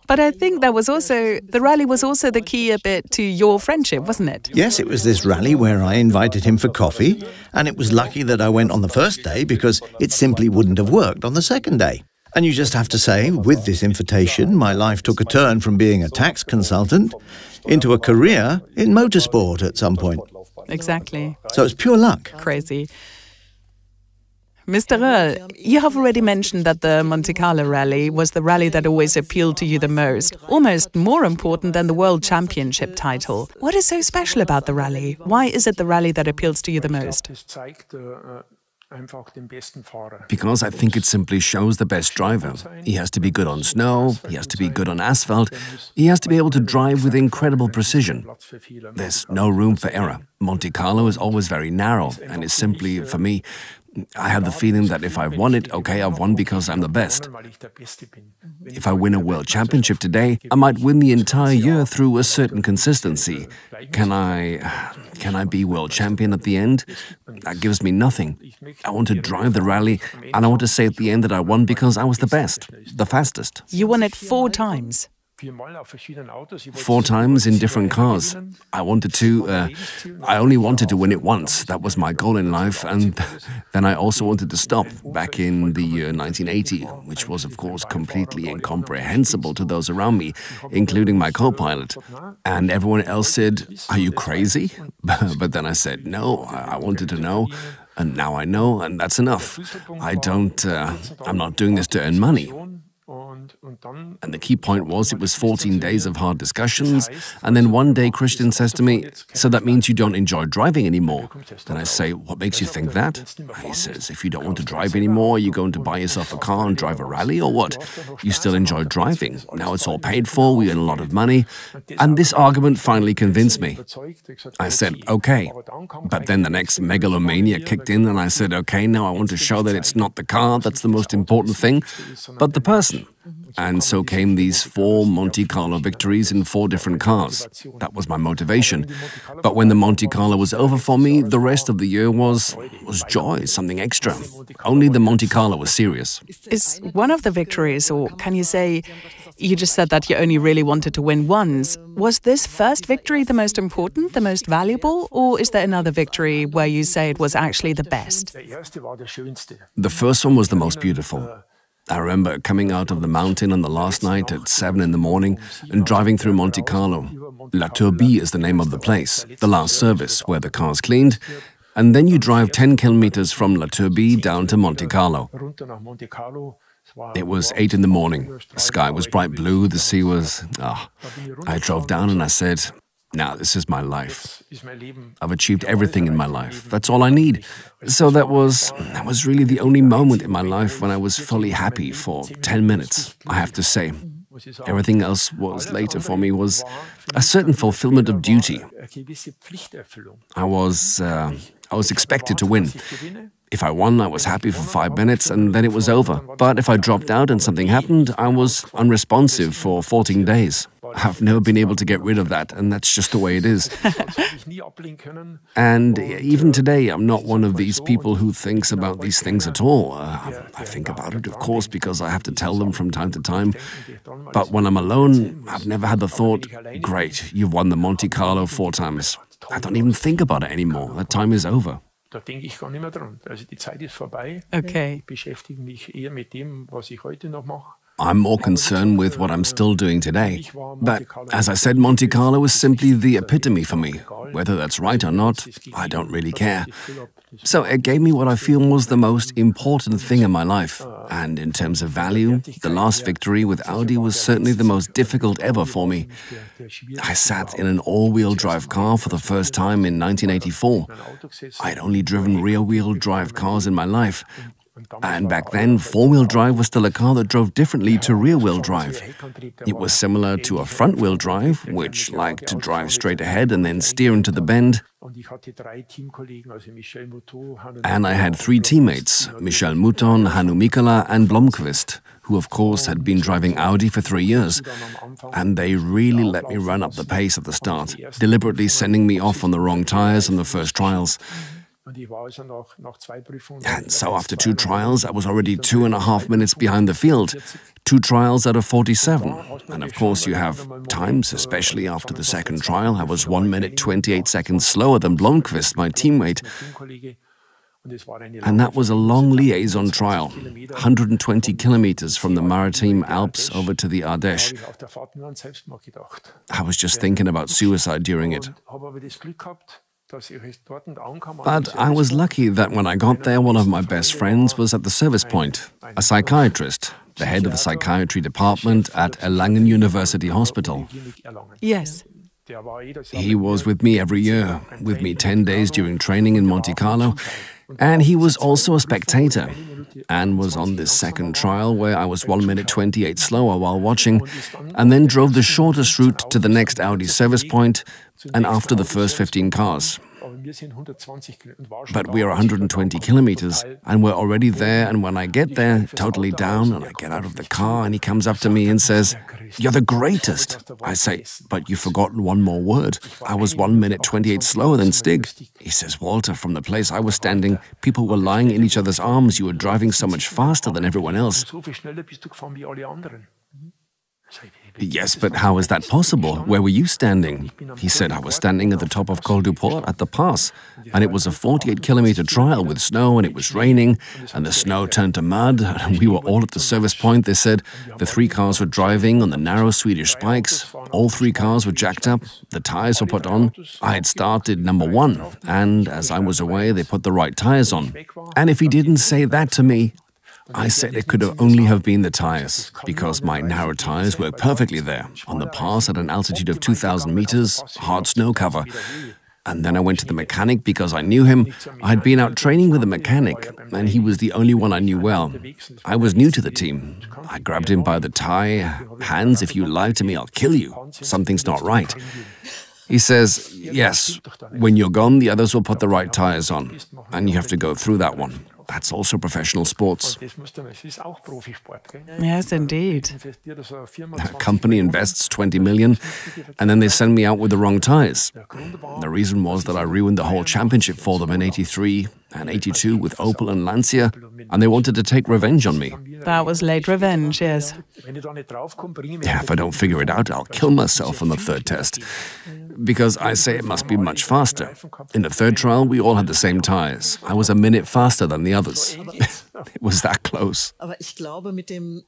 But I think the rally was also the key a bit to your friendship, wasn't it? Yes, it was this rally where I invited him for coffee, and it was lucky that I went on the first day because it simply wouldn't have worked on the second day. And you just have to say, with this invitation, my life took a turn from being a tax consultant into a career in motorsport at some point. Exactly. So it's pure luck. Crazy. Mr. Röhrl, you have already mentioned that the Monte Carlo rally was the rally that always appealed to you the most, almost more important than the World Championship title. What is so special about the rally? Why is it the rally that appeals to you the most? Because I think it simply shows the best driver. He has to be good on snow, he has to be good on asphalt, he has to be able to drive with incredible precision. There's no room for error. Monte Carlo is always very narrow and is simply, for me, I have the feeling that if I've won it, okay, I've won because I'm the best. If I win a world championship today, I might win the entire year through a certain consistency. Can I be world champion at the end? That gives me nothing. I want to drive the rally, and I want to say at the end that I won because I was the best, the fastest. You won it 4 times. 4 times in different cars. I only wanted to win it once. That was my goal in life. And then I also wanted to stop back in the year 1980, which was, of course, completely incomprehensible to those around me, including my co-pilot. And everyone else said, "Are you crazy?" But then I said, "No, I wanted to know. And now I know, and that's enough. I'm not doing this to earn money." And the key point was it was 14 days of hard discussions, and then one day Christian says to me, "So that means you don't enjoy driving anymore?" Then I say, "What makes you think that?" He says, "If you don't want to drive anymore, you're going to buy yourself a car and drive a rally, or what? You still enjoy driving. Now it's all paid for, we earn a lot of money." And this argument finally convinced me. I said, "Okay." But then the next megalomania kicked in, and I said, "Okay, now I want to show that it's not the car that's the most important thing, but the person." And so came these 4 Monte Carlo victories in 4 different cars. That was my motivation. But when the Monte Carlo was over for me, the rest of the year was joy, something extra. Only the Monte Carlo was serious. Is one of the victories, or can you say, you just said that you only really wanted to win once. Was this first victory the most important, the most valuable, or is there another victory where you say it was actually the best? The first one was the most beautiful. I remember coming out of the mountain on the last night at 7 in the morning and driving through Monte Carlo. La Turbie is the name of the place, the last service where the car's cleaned, and then you drive 10 kilometers from La Turbie down to Monte Carlo. It was 8 in the morning. The sky was bright blue, the sea was... I drove down and I said, "Now this is my life. I've achieved everything in my life. That's all I need." So that was really the only moment in my life when I was fully happy for 10 minutes, I have to say. Everything else was later for me was a certain fulfillment of duty. I was expected to win. If I won, I was happy for 5 minutes and then it was over. But if I dropped out and something happened, I was unresponsive for 14 days. I've never been able to get rid of that, and that's just the way it is. And even today, I'm not one of these people who thinks about these things at all. I think about it, of course, because I have to tell them from time to time. But when I'm alone, I've never had the thought, "Great, you've won the Monte Carlo 4 times." I don't even think about it anymore. That time is over. Okay. I'm more concerned with what I'm still doing today. But as I said, Monte Carlo is simply the epitome for me. Whether that's right or not, I don't really care. So it gave me what I feel was the most important thing in my life. And in terms of value, the last victory with Audi was certainly the most difficult ever for me. I sat in an all-wheel drive car for the first time in 1984. I'd only driven rear-wheel drive cars in my life. And back then, 4-wheel drive was still a car that drove differently to rear-wheel drive. It was similar to a front-wheel drive, which liked to drive straight ahead and then steer into the bend. And I had 3 teammates, Michel Mouton, Hannu Mikkola and Blomqvist, who of course had been driving Audi for 3 years. And they really let me run up the pace at the start, deliberately sending me off on the wrong tires on the first trials. And so after 2 trials, I was already 2.5 minutes behind the field. 2 trials out of 47. And of course you have times, especially after the second trial. I was 1 minute 28 seconds slower than Blomqvist, my teammate. And that was a long liaison trial, 120 kilometers from the Maritime Alps over to the Ardèche. I was just thinking about suicide during it. But I was lucky that when I got there, one of my best friends was at the service point, a psychiatrist, the head of the psychiatry department at Erlangen University Hospital. Yes. He was with me every year, with me 10 days during training in Monte Carlo, and he was also a spectator, and was on this second trial where I was 1 minute 28 slower while watching, and then drove the shortest route to the next Audi service point, and after the first 15 cars. But we are 120 kilometers, and we're already there, and when I get there, totally down, and I get out of the car, and he comes up to me and says, "You're the greatest." I say, "But you've forgotten one more word. I was 1 minute 28 slower than Stig." He says, "Walter, from the place I was standing, people were lying in each other's arms. You were driving so much faster than everyone else." "Yes, but how is that possible? Where were you standing?" He said, "I was standing at the top of Col du Port at the pass, and it was a 48-kilometer trial with snow, and it was raining, and the snow turned to mud, and we were all at the service point," they said. "The 3 cars were driving on the narrow Swedish spikes. All 3 cars were jacked up. The tires were put on. I had started number 1, and as I was away, they put the right tires on. And if he didn't say that to me, I said it could only have been the tires, because my narrow tires were perfectly there, on the pass at an altitude of 2,000 meters, hard snow cover. And then I went to the mechanic because I knew him. I had been out training with a mechanic, and he was the only one I knew well. I was new to the team. I grabbed him by the tie. "Hans, if you lie to me, I'll kill you. Something's not right." He says, "Yes, when you're gone, the others will put the right tires on, and you have to go through that one. That's also professional sports." Yes, indeed. A company invests 20 million, and then they send me out with the wrong tires. The reason was that I ruined the whole championship for them in '83 and '82 with Opel and Lancia, and they wanted to take revenge on me. That was late revenge, yes. Yeah, if I don't figure it out, I'll kill myself on the 3rd test. Because I say it must be much faster. In the 3rd trial, we all had the same tires. I was a minute faster than the others. It was that close.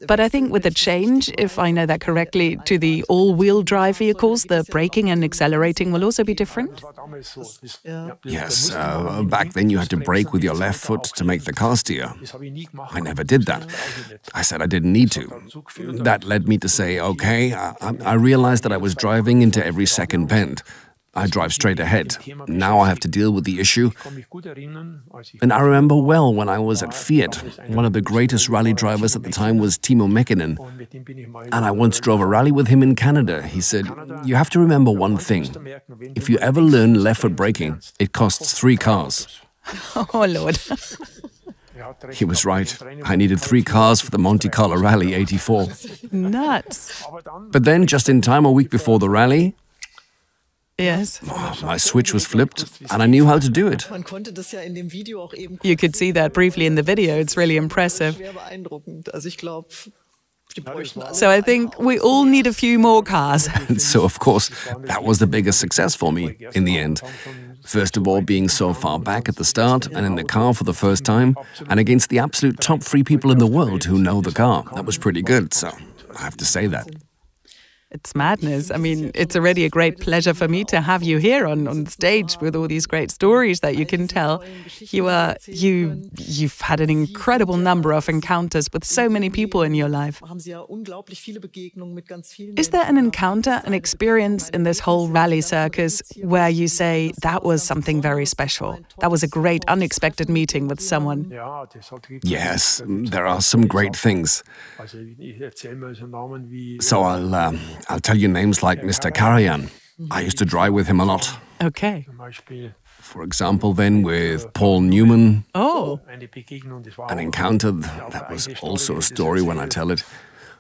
But I think with the change, if I know that correctly, to the all-wheel drive vehicles, the braking and accelerating will also be different? Yes, back then you had to brake with your left foot to make the car steer. I never did that. I said I didn't need to. That led me to say, okay, I realized that I was driving into every second bend. I drive straight ahead. Now I have to deal with the issue. And I remember well when I was at Fiat, one of the greatest rally drivers at the time was Timo Mäkinen. And I once drove a rally with him in Canada. He said, "You have to remember one thing. If you ever learn left foot braking, it costs 3 cars. Oh, Lord. He was right. I needed 3 cars for the Monte Carlo Rally '84. Nuts. But then, just in time, a week before the rally, yes, my switch was flipped, and I knew how to do it. You could see that briefly in the video. It's really impressive. So I think we all need a few more cars. And so, of course, that was the biggest success for me in the end. First of all, being so far back at the start and in the car for the first time, and against the absolute top 3 people in the world who know the car. That was pretty good, so I have to say that. It's madness. I mean, it's already a great pleasure for me to have you here on stage with all these great stories that you can tell. You've had an incredible number of encounters with so many people in your life. Is there an encounter, an experience in this whole rally circus where you say that was something very special? That was a great unexpected meeting with someone. Yes, there are some great things. So I'll tell you names like Mr. Karajan. I used to drive with him a lot. Okay. For example, then with Paul Newman. Oh. An encounter, that was also a story when I tell it.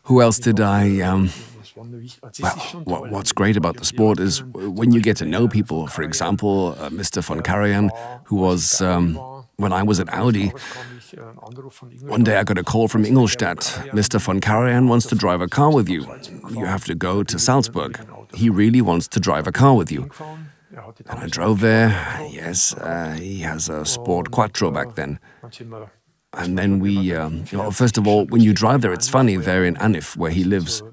Who else did I... Well, what's great about the sport is when you get to know people. For example, Mr. von Karajan, who was... when I was at Audi, one day I got a call from Ingolstadt. Mr. von Karajan wants to drive a car with you. You have to go to Salzburg. He really wants to drive a car with you. And I drove there. Yes, he has a Sport Quattro back then. And then we, first of all, when you drive there, it's funny, there in Anif, where he lives.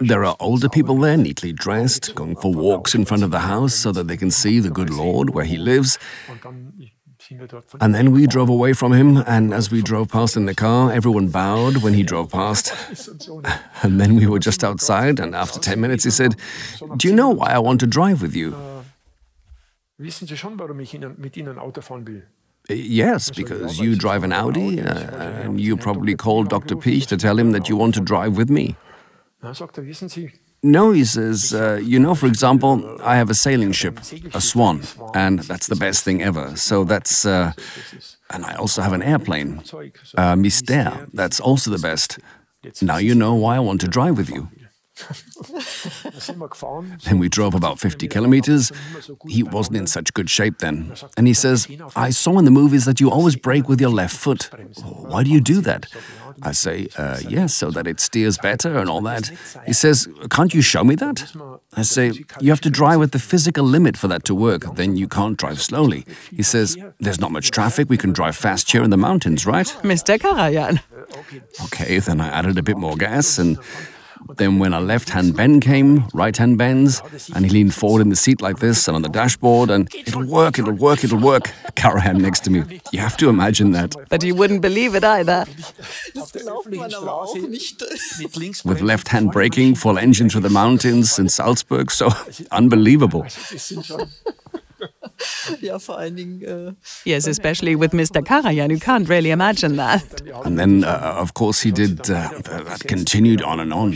There are older people there, neatly dressed, going for walks in front of the house so that they can see the good Lord where he lives. And then we drove away from him, and as we drove past in the car, everyone bowed when he drove past. And then we were just outside, and after 10 minutes he said, "Do you know why I want to drive with you?" Yes, because you drive an Audi, and you probably called Dr. Piech to tell him that you want to drive with me. No, he says, you know, for example, I have a sailing ship, a Swan, and that's the best thing ever. So that's, and I also have an airplane, Mystère, that's also the best. Now you know why I want to drive with you. Then we drove about 50 kilometers. He wasn't in such good shape then. And he says, "I saw in the movies that you always brake with your left foot. Why do you do that?" I say, yes, so that it steers better and all that. He says, "Can't you show me that?" I say, "You have to drive at the physical limit for that to work, then you can't drive slowly." He says, "There's not much traffic, we can drive fast here in the mountains, right?" Mr. Karajan. Okay, then I added a bit more gas, and then when a left-hand bend came, right-hand bends, and he leaned forward in the seat like this and on the dashboard, and it'll work, it'll work, it'll work. Karajan next to me. You have to imagine that. But you wouldn't believe it either. With left-hand braking, full engine through the mountains in Salzburg, so unbelievable. Yes, especially with Mr. Karajan, you can't really imagine that. And then, of course, he did, that continued on and on.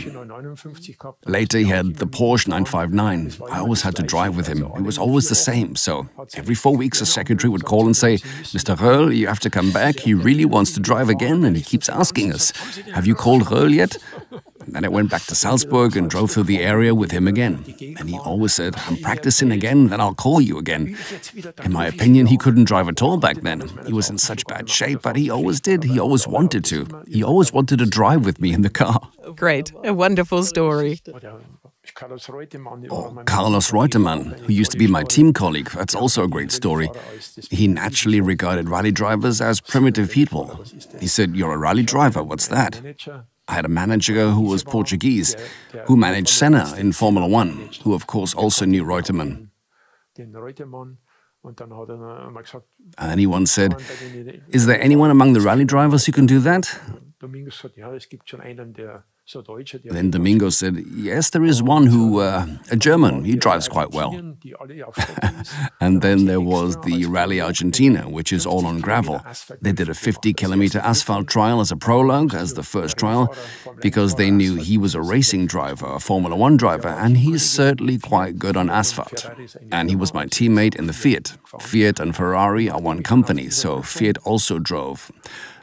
Later, he had the Porsche 959. I always had to drive with him. It was always the same. So every 4 weeks, a secretary would call and say, "Mr. Röhrl, you have to come back. He really wants to drive again, and he keeps asking us, 'Have you called Röhrl yet?' And then I went back to Salzburg and drove through the area with him again. And he always said, 'I'm practicing again, then I'll call you again.' In my opinion, he couldn't drive at all back then. He was in such bad shape, but he always did. He always wanted to. He always wanted to drive with me in the car. Great. A wonderful story. Or Carlos Reutemann, who used to be my team colleague. That's also a great story. He naturally regarded rally drivers as primitive people. He said, "You're a rally driver, what's that?" I had a manager who was Portuguese, who managed Senna in Formula One, who of course also knew Reutemann. And then he once said, "Is there anyone among the rally drivers who can do that?" Then Domingo said, "Yes, there is one who, a German, he drives quite well." And then there was the Rally Argentina, which is all on gravel. They did a 50-kilometer asphalt trial as a prologue, as the first trial, because they knew he was a racing driver, a Formula One driver, and he's certainly quite good on asphalt. And he was my teammate in the Fiat. Fiat and Ferrari are one company, so Fiat also drove.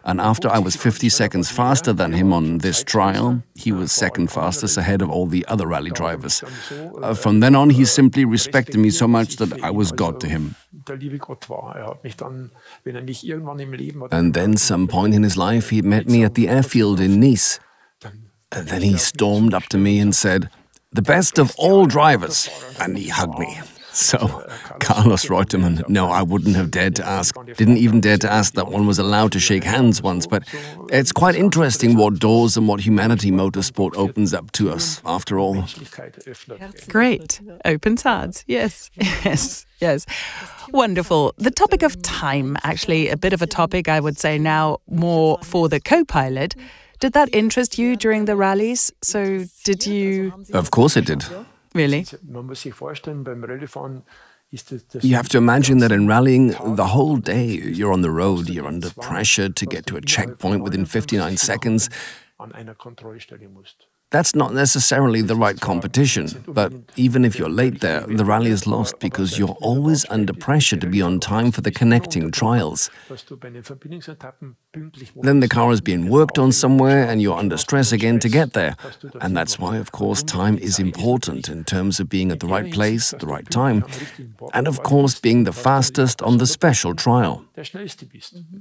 And after I was 50 seconds faster than him on this trial, he was second fastest ahead of all the other rally drivers. From then on, he simply respected me so much that I was God to him. And then some point in his life, he met me at the airfield in Nice. And then he stormed up to me and said, "The best of all drivers," and he hugged me. So, Carlos Reutemann, no, I wouldn't have dared to ask. Didn't even dare to ask that one was allowed to shake hands once, but it's quite interesting what doors and what humanity motorsport opens up to us, after all. Great. Opens hearts. Yes. Yes. Yes. Wonderful. The topic of time, actually a bit of a topic, I would say now, more for the co-pilot. Did that interest you during the rallies? So, did you... Of course it did. Really? You have to imagine that in rallying, the whole day you're on the road, you're under pressure to get to a checkpoint within 59 seconds. That's not necessarily the right competition, but even if you're late there, the rally is lost because you're always under pressure to be on time for the connecting trials. Then the car is being worked on somewhere and you're under stress again to get there. And that's why, of course, time is important in terms of being at the right place at the right time. And of course, being the fastest on the special trial.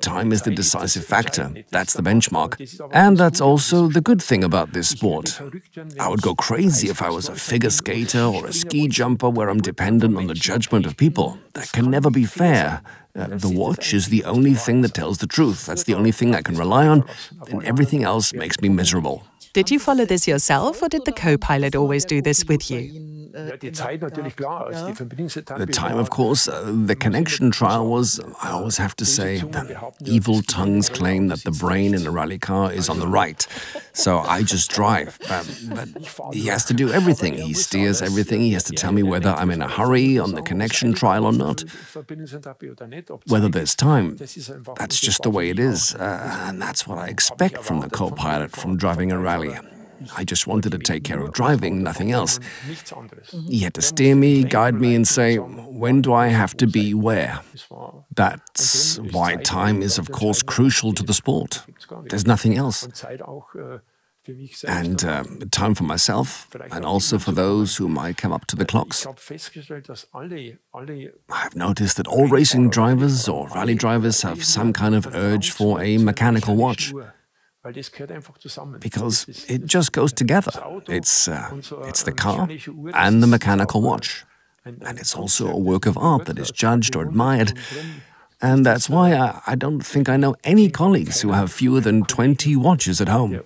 Time is the decisive factor. That's the benchmark. And that's also the good thing about this sport. I would go crazy if I was a figure skater or a ski jumper where I'm dependent on the judgment of people. That can never be fair. The watch is the only thing that tells the truth. That's the only thing I can rely on, and everything else makes me miserable. Did you follow this yourself, or did the co-pilot always do this with you? The time, of course, the connection trial was, I always have to say, evil tongues claim that the brain in a rally car is on the right. So I just drive. But he has to do everything. He steers everything. He has to tell me whether I'm in a hurry on the connection trial or not. Whether there's time. That's just the way it is. And that's what I expect from the co-pilot from driving a rally. I just wanted to take care of driving, nothing else. He had to steer me, guide me, and say, when do I have to be where? That's why time is, of course, crucial to the sport. There's nothing else. And time for myself, and also for those who might come up to the clocks. I've noticed that all racing drivers or rally drivers have some kind of urge for a mechanical watch. Because it just goes together. It's the car and the mechanical watch. And it's also a work of art that is judged or admired. And that's why I don't think I know any colleagues who have fewer than 20 watches at home.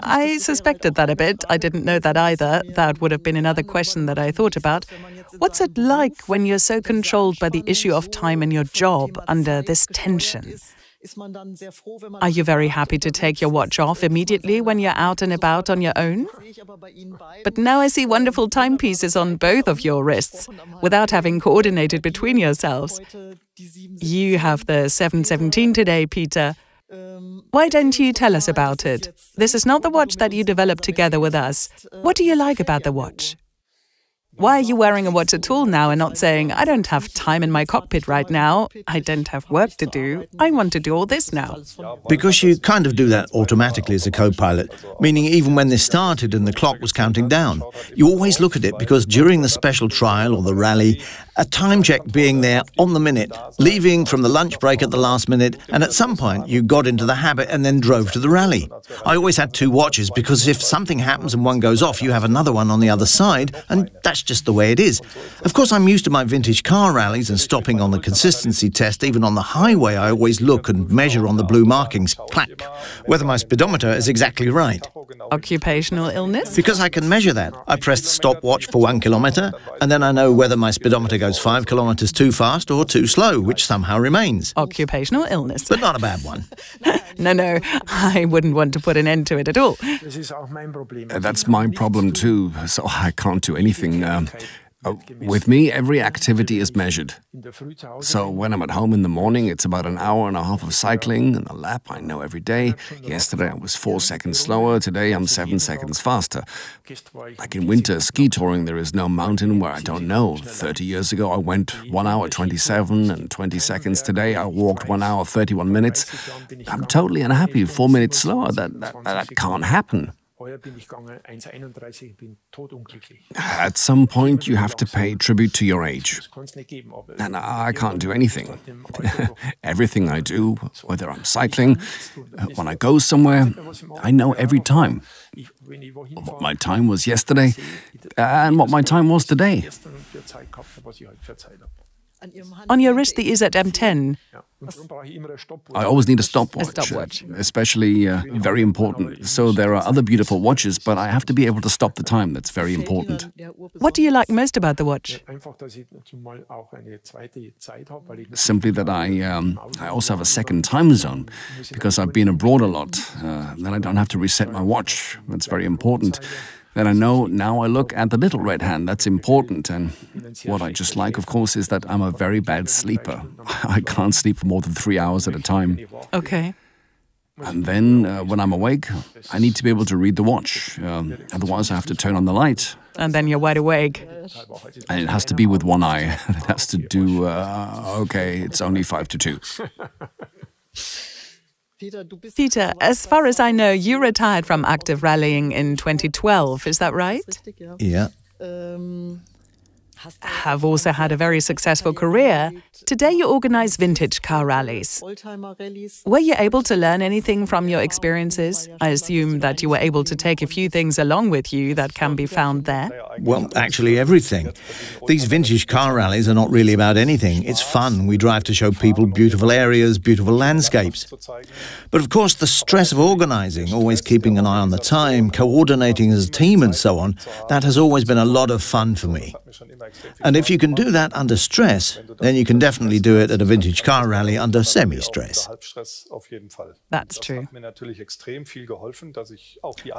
I suspected that a bit. I didn't know that either. That would have been another question that I thought about. What's it like when you're so controlled by the issue of time in your job under this tension? Are you very happy to take your watch off immediately when you're out and about on your own? But now I see wonderful timepieces on both of your wrists, without having coordinated between yourselves. You have the 7:17 today, Peter. Why don't you tell us about it? This is not the watch that you developed together with us. What do you like about the watch? Why are you wearing a watch at all now and not saying, I don't have time in my cockpit right now, I don't have work to do, I want to do all this now? Because you kind of do that automatically as a co-pilot, meaning even when this started and the clock was counting down, you always look at it because during the special trial or the rally, a time check being there on the minute, leaving from the lunch break at the last minute, and at some point you got into the habit and then drove to the rally. I always had two watches because if something happens and one goes off, you have another one on the other side, and that's just the way it is. Of course, I'm used to my vintage car rallies and stopping on the consistency test. Even on the highway, I always look and measure on the blue markings, clack, whether my speedometer is exactly right. Occupational illness? Because I can measure that. I press the stopwatch for 1 kilometre, and then I know whether my speedometer goes 5 kilometres too fast or too slow, which somehow remains. Occupational illness. But not a bad one. No, I wouldn't want to put an end to it at all. That's my problem too, so I can't do anything. With me, every activity is measured. So when I'm at home in the morning, it's about an hour and a half of cycling, and a lap I know every day. Yesterday I was 4 seconds slower, today I'm 7 seconds faster. Like in winter ski touring, there is no mountain where I don't know. 30 years ago I went 1 hour 27 and 20 seconds. Today I walked 1 hour 31 minutes. I'm totally unhappy, 4 minutes slower. That can't happen. At some point, you have to pay tribute to your age. And I can't do anything. Everything I do, whether I'm cycling, when I go somewhere, I know every time. What my time was yesterday and what my time was today. On your wrist, the ZM10. I always need a stopwatch. A stopwatch. Especially very important. So there are other beautiful watches, but I have to be able to stop the time. That's very important. What do you like most about the watch? Simply that I also have a second time zone, because I've been abroad a lot. Then I don't have to reset my watch. That's very important. Then I know, now I look at the little red hand, that's important. And what I just like, of course, is that I'm a very bad sleeper. I can't sleep for more than 3 hours at a time. Okay. And then, when I'm awake, I need to be able to read the watch. Otherwise, I have to turn on the light. And then you're wide awake. And it has to be with one eye. It has to do, okay, it's only 5 to 2. Peter, as far as I know, you retired from active rallying in 2012, is that right? Yeah. have also had a very successful career. Today you organize vintage car rallies. Were you able to learn anything from your experiences? I assume that you were able to take a few things along with you that can be found there. Well, actually everything. These vintage car rallies are not really about anything. It's fun. We drive to show people beautiful areas, beautiful landscapes. But of course the stress of organizing, always keeping an eye on the time, coordinating as a team and so on, that has always been a lot of fun for me. And if you can do that under stress, then you can definitely do it at a vintage car rally under semi-stress. That's true.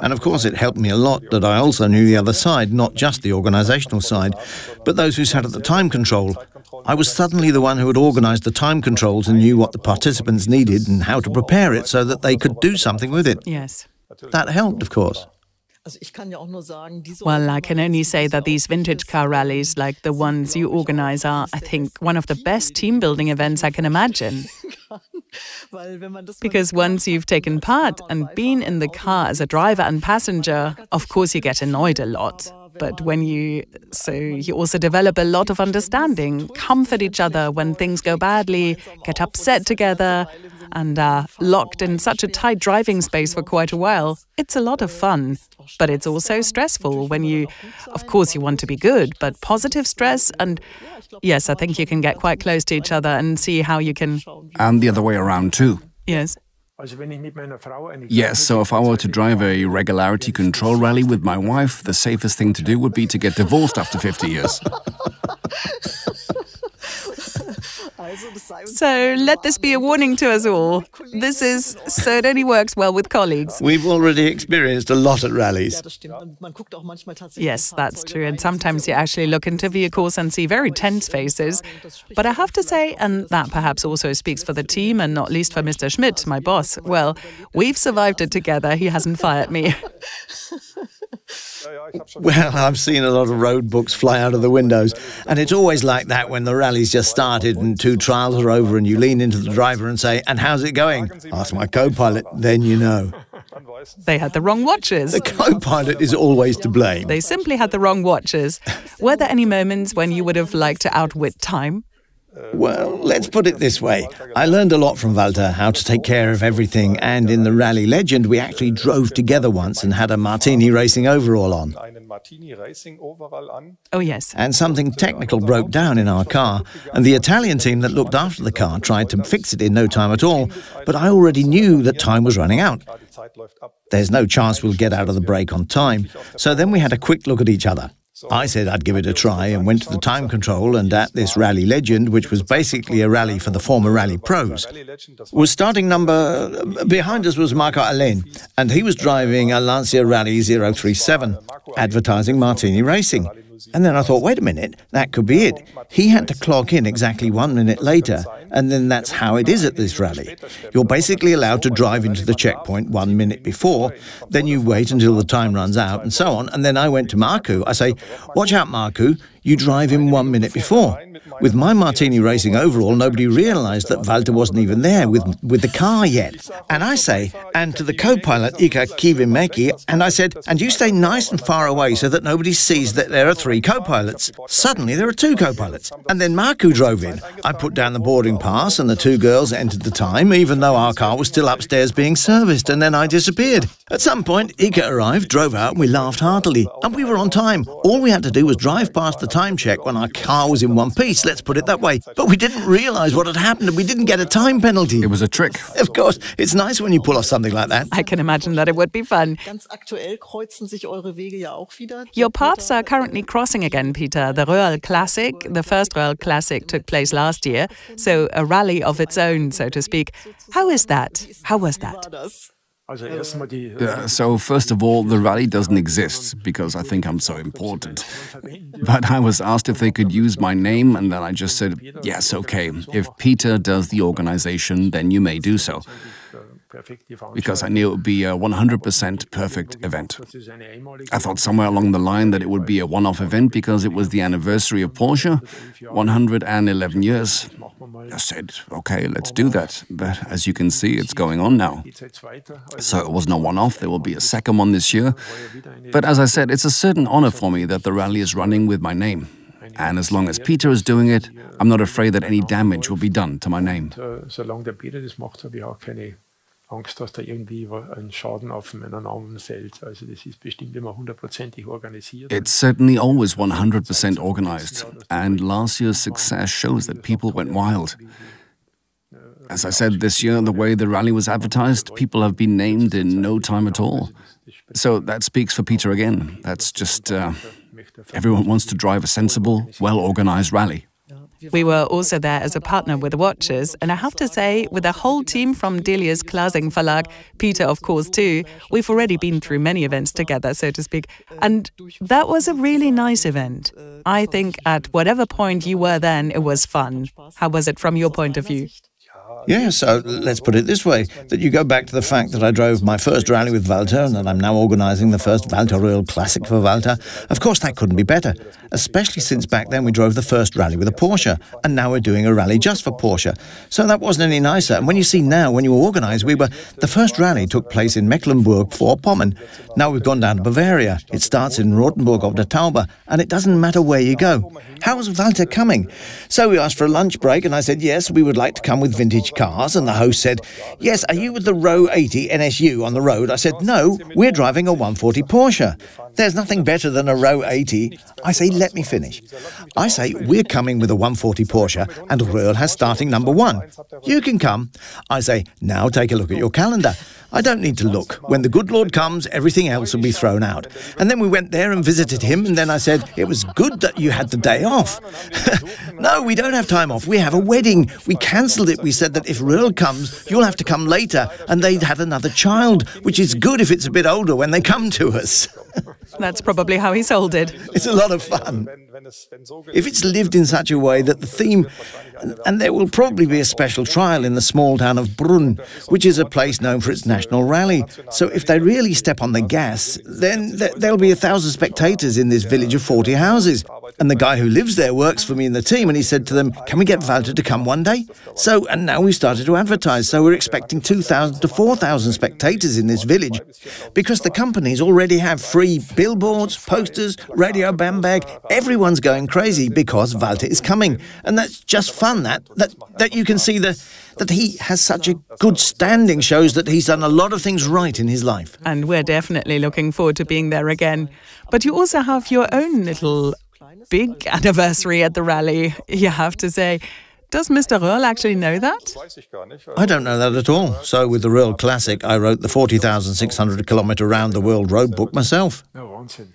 And of course it helped me a lot that I also knew the other side, not just the organisational side, but those who sat at the time control. I was suddenly the one who had organised the time controls and knew what the participants needed and how to prepare it so that they could do something with it. Yes. That helped, of course. Well, I can only say that these vintage car rallies, like the ones you organize, are, I think, one of the best team-building events I can imagine. Because once you've taken part and been in the car as a driver and passenger, of course you get annoyed a lot. But you also develop a lot of understanding, comfort each other when things go badly, get upset together, and are locked in such a tight driving space for quite a while. It's a lot of fun, but it's also stressful when of course you want to be good, but positive stress, and yes, I think you can get quite close to each other and see how you can... And the other way around too. Yes. Yes, so if I were to drive a regularity control rally with my wife, the safest thing to do would be to get divorced after 50 years. So let this be a warning to us all. So it only works well with colleagues. We've already experienced a lot at rallies. Yes, that's true. And sometimes you actually look into vehicles and see very tense faces. But I have to say, and that perhaps also speaks for the team and not least for Mr. Schmidt, my boss, well, we've survived it together. He hasn't fired me. Well, I've seen a lot of road books fly out of the windows, and it's always like that when the rally's just started and 2 trials are over and you lean into the driver and say, "And how's it going?" Ask my co-pilot, then you know. They had the wrong watches. The co-pilot is always to blame. They simply had the wrong watches. Were there any moments when you would have liked to outwit time? Well, let's put it this way. I learned a lot from Walter, how to take care of everything, and in the Rally Legend we actually drove together once and had a Martini racing overall on. Oh yes. And something technical broke down in our car, and the Italian team that looked after the car tried to fix it in no time at all, but I already knew that time was running out. There's no chance we'll get out of the break on time, so then we had a quick look at each other. I said I'd give it a try and went to the time control, and at this Rally Legend, which was basically a rally for the former Rally Pros, was starting number... Behind us was Marco Alain, and he was driving a Lancia Rally 037, advertising Martini Racing. And then I thought, wait a minute, that could be it. He had to clock in exactly 1 minute later, and then that's how it is at this rally. You're basically allowed to drive into the checkpoint 1 minute before, then you wait until the time runs out, and so on. And then I went to Marku. I say, watch out, Marku, you drive in 1 minute before. With my Martini Racing overall, nobody realised that Walter wasn't even there with the car yet. And I say, and to the co-pilot, Ika Kivimeki, and I said, and you stay nice and far away so that nobody sees that there are 3 co-pilots. Suddenly there are 2 co-pilots. And then Marku drove in. I put down the boarding pass and the 2 girls entered the time, even though our car was still upstairs being serviced, and then I disappeared. At some point, Ika arrived, drove out, and we laughed heartily. And we were on time. All we had to do was drive past the time check when our car was in one piece, let's put it that way. But we didn't realise what had happened, and we didn't get a time penalty. It was a trick. Of course, it's nice when you pull off something like that. I can imagine that it would be fun. Your paths are currently crossing again, Peter. The Röhrl Classic, the first Röhrl Classic took place last year, so a rally of its own, so to speak. How is that? How was that? So first of all, the rally doesn't exist because I think I'm so important. But I was asked if they could use my name, and then I just said, yes, okay. If Peter does the organization, then you may do so. Because I knew it would be a 100% perfect event. I thought somewhere along the line that it would be a one-off event because it was the anniversary of Porsche, 111 years. I said, okay, let's do that. But as you can see, it's going on now. So it wasn't a one-off, there will be a second one this year. But as I said, it's a certain honor for me that the rally is running with my name. And as long as Peter is doing it, I'm not afraid that any damage will be done to my name. Solange der Peter das macht, habe ich auch keine Angst, dass da irgendwie ein Schaden auf meinen Namen fällt. Also das ist bestimmt immer 100%ig organisiert. It's certainly always 100% organized, and last year's success shows that people went wild. As I said, this year, the way the rally was advertised, people have been named in no time at all. So that speaks for Peter again. That's just, everyone wants to drive a sensible, well-organized rally. We were also there as a partner with the watches, and I have to say, with the whole team from Delius Klasing Verlag, Peter of course too, we've already been through many events together, so to speak, and that was a really nice event. I think at whatever point you were then, it was fun. How was it from your point of view? Yeah, so let's put it this way, that you go back to the fact that I drove my first rally with Walter and that I'm now organising the first Walter Röhrl Classic for Walter. Of course, that couldn't be better, especially since back then we drove the first rally with a Porsche, and now we're doing a rally just for Porsche. So that wasn't any nicer. And when you see now, when you organise, the first rally took place in Mecklenburg-Vorpommern. Now we've gone down to Bavaria. It starts in Rothenburg ob der Tauber, and it doesn't matter where you go. How's Walter coming? So we asked for a lunch break, and I said, yes, we would like to come with vintage cars, and the host said, yes, are you with the Row 80 NSU on the road? I said, no, we're driving a 140 Porsche. There's nothing better than a Row 80. I say, let me finish. I say, we're coming with a 140 Porsche, and Röhrl has starting number 1. You can come. I say, now take a look at your calendar. I don't need to look. When the good Lord comes, everything else will be thrown out. And then we went there and visited him, and then I said, it was good that you had the day off. No, we don't have time off. We have a wedding. We cancelled it. We said that if Röhrl comes, you'll have to come later. And they'd had another child, which is good if it's a bit older when they come to us. That's probably how he sold it. It's a lot of fun. If it's lived in such a way that the theme, and there will probably be a special trial in the small town of Brunn, which is a place known for its national rally. So if they really step on the gas, then there'll be 1,000 spectators in this village of 40 houses. And the guy who lives there works for me in the team, and he said to them, can we get Walter to come one day? So, and now we started to advertise, so we're expecting 2,000 to 4,000 spectators in this village, because the companies already have free billboards, posters, radio bambag. Everyone's going crazy because Walter is coming, and that's just fun. That you can see that he has such a good standing shows that he's done a lot of things right in his life. And we're definitely looking forward to being there again. But you also have your own little big anniversary at the rally, you have to say. Does Mr. Röhrl actually know that? I don't know that at all. So with the Röhrl Classic, I wrote the 40,600-kilometre round-the-world road book myself.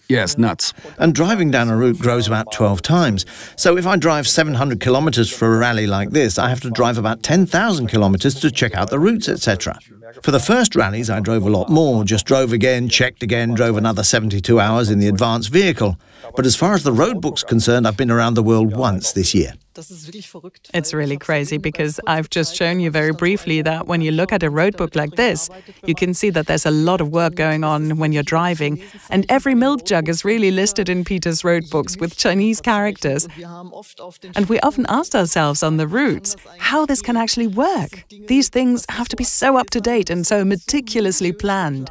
Yes, nuts. And driving down a route grows about 12 times. So if I drive 700 kilometres for a rally like this, I have to drive about 10,000 kilometres to check out the routes, etc. For the first rallies, I drove a lot more, just drove again, checked again, drove another 72 hours in the advanced vehicle. But as far as the road book's concerned, I've been around the world once this year. It's really crazy because I've just shown you very briefly that when you look at a road book like this, you can see that there's a lot of work going on when you're driving. And every milk jug is really listed in Peter's road books with Chinese characters. And we often asked ourselves on the routes how this can actually work. These things have to be so up to date and so meticulously planned.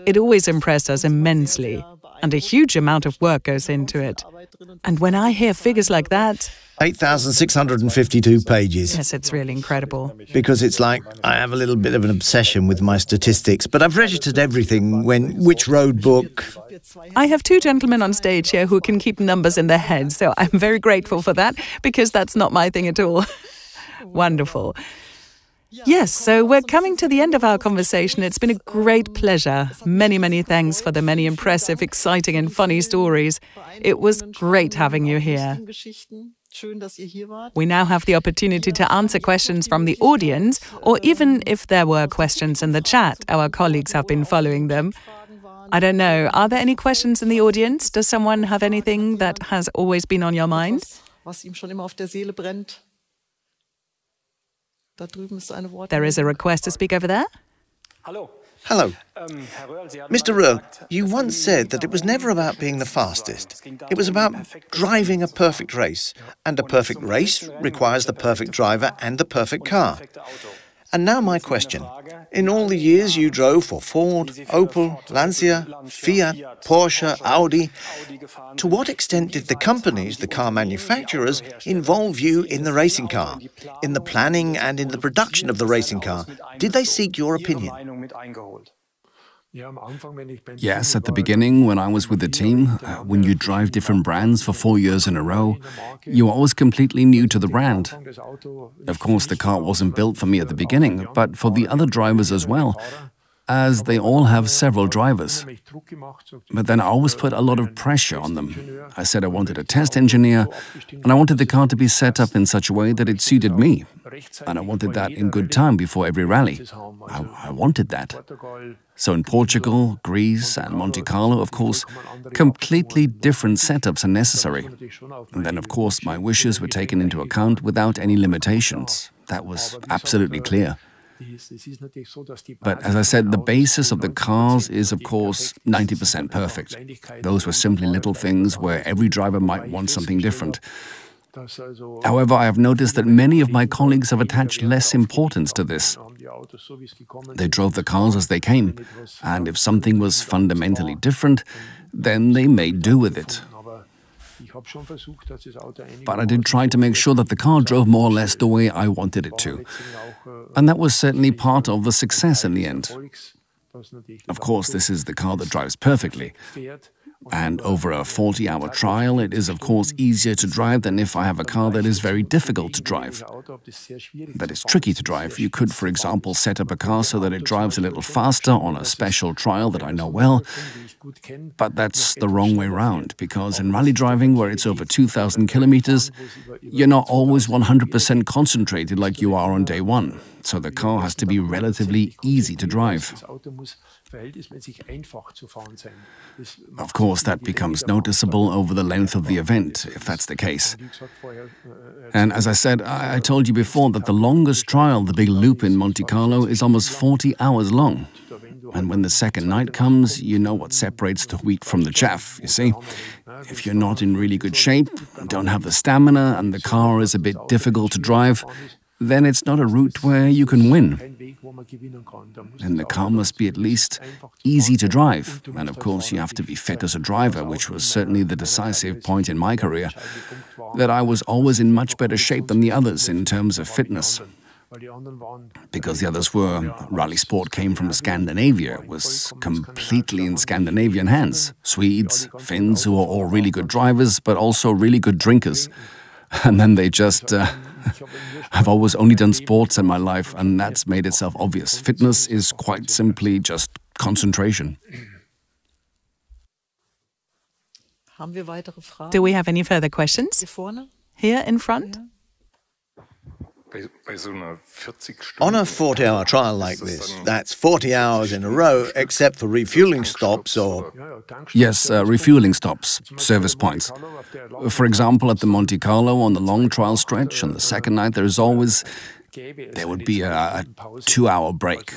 It always impressed us immensely. And a huge amount of work goes into it. And when I hear figures like that... 8,652 pages. Yes, it's really incredible. Because it's like, I have a little bit of an obsession with my statistics, but I've registered everything, which road book... I have two gentlemen on stage here who can keep numbers in their heads, so I'm very grateful for that, because that's not my thing at all. Wonderful. Yes, so we're coming to the end of our conversation. It's been a great pleasure. Many, many thanks for the many impressive, exciting and funny stories. It was great having you here. We now have the opportunity to answer questions from the audience, or even if there were questions in the chat, our colleagues have been following them. I don't know, are there any questions in the audience? Does someone have anything that has always been on your mind? There is a request to speak over there. Hello. Mr. Röhrl, you once said that it was never about being the fastest. It was about driving a perfect race. And a perfect race requires the perfect driver and the perfect car. And now my question. In all the years you drove for Ford, Opel, Lancia, Fiat, Porsche, Audi, to what extent did the companies, the car manufacturers, involve you in the racing car, in the planning and in the production of the racing car? Did they seek your opinion? Yes, at the beginning, when I was with the team, when you drive different brands for 4 years in a row, you're always completely new to the brand. Of course, the car wasn't built for me at the beginning, but for the other drivers as well, as they all have several drivers. But then I always put a lot of pressure on them. I said I wanted a test engineer, and I wanted the car to be set up in such a way that it suited me. And I wanted that in good time before every rally. I wanted that. So in Portugal, Greece and Monte Carlo, of course, completely different setups are necessary. And then, of course, my wishes were taken into account without any limitations. That was absolutely clear. But as I said, the basis of the cars is, of course, 90% perfect. Those were simply little things where every driver might want something different. However, I have noticed that many of my colleagues have attached less importance to this. They drove the cars as they came, and if something was fundamentally different, then they made do with it. But I did try to make sure that the car drove more or less the way I wanted it to. And that was certainly part of the success in the end. Of course, this is the car that drives perfectly. And over a 40-hour trial, it is of course easier to drive than if I have a car that is very difficult to drive. That is tricky to drive. You could, for example, set up a car so that it drives a little faster on a special trial that I know well. But that's the wrong way round, because in rally driving, where it's over 2,000 kilometers, you're not always 100% concentrated like you are on day one. So the car has to be relatively easy to drive. Of course, that becomes noticeable over the length of the event, if that's the case. And as I said, I told you before that the longest trial, the big loop in Monte Carlo, is almost 40 hours long. And when the second night comes, you know what separates the wheat from the chaff, you see? If you're not in really good shape, don't have the stamina, and the car is a bit difficult to drive, then it's not a route where you can win. And the car must be at least easy to drive. And of course, you have to be fit as a driver, which was certainly the decisive point in my career, that I was always in much better shape than the others in terms of fitness. Because the others were, rally sport came from Scandinavia, was completely in Scandinavian hands. Swedes, Finns, who are all really good drivers, but also really good drinkers. And then they just... I've always only done sports in my life, and that's made itself obvious. Fitness is quite simply just concentration. Do we have any further questions? Here in front? On a 40-hour trial like this, that's 40 hours in a row, except for refueling stops or... Yes, refueling stops, service points. For example, at the Monte Carlo on the long trial stretch, on the second night, there would be a 2-hour break.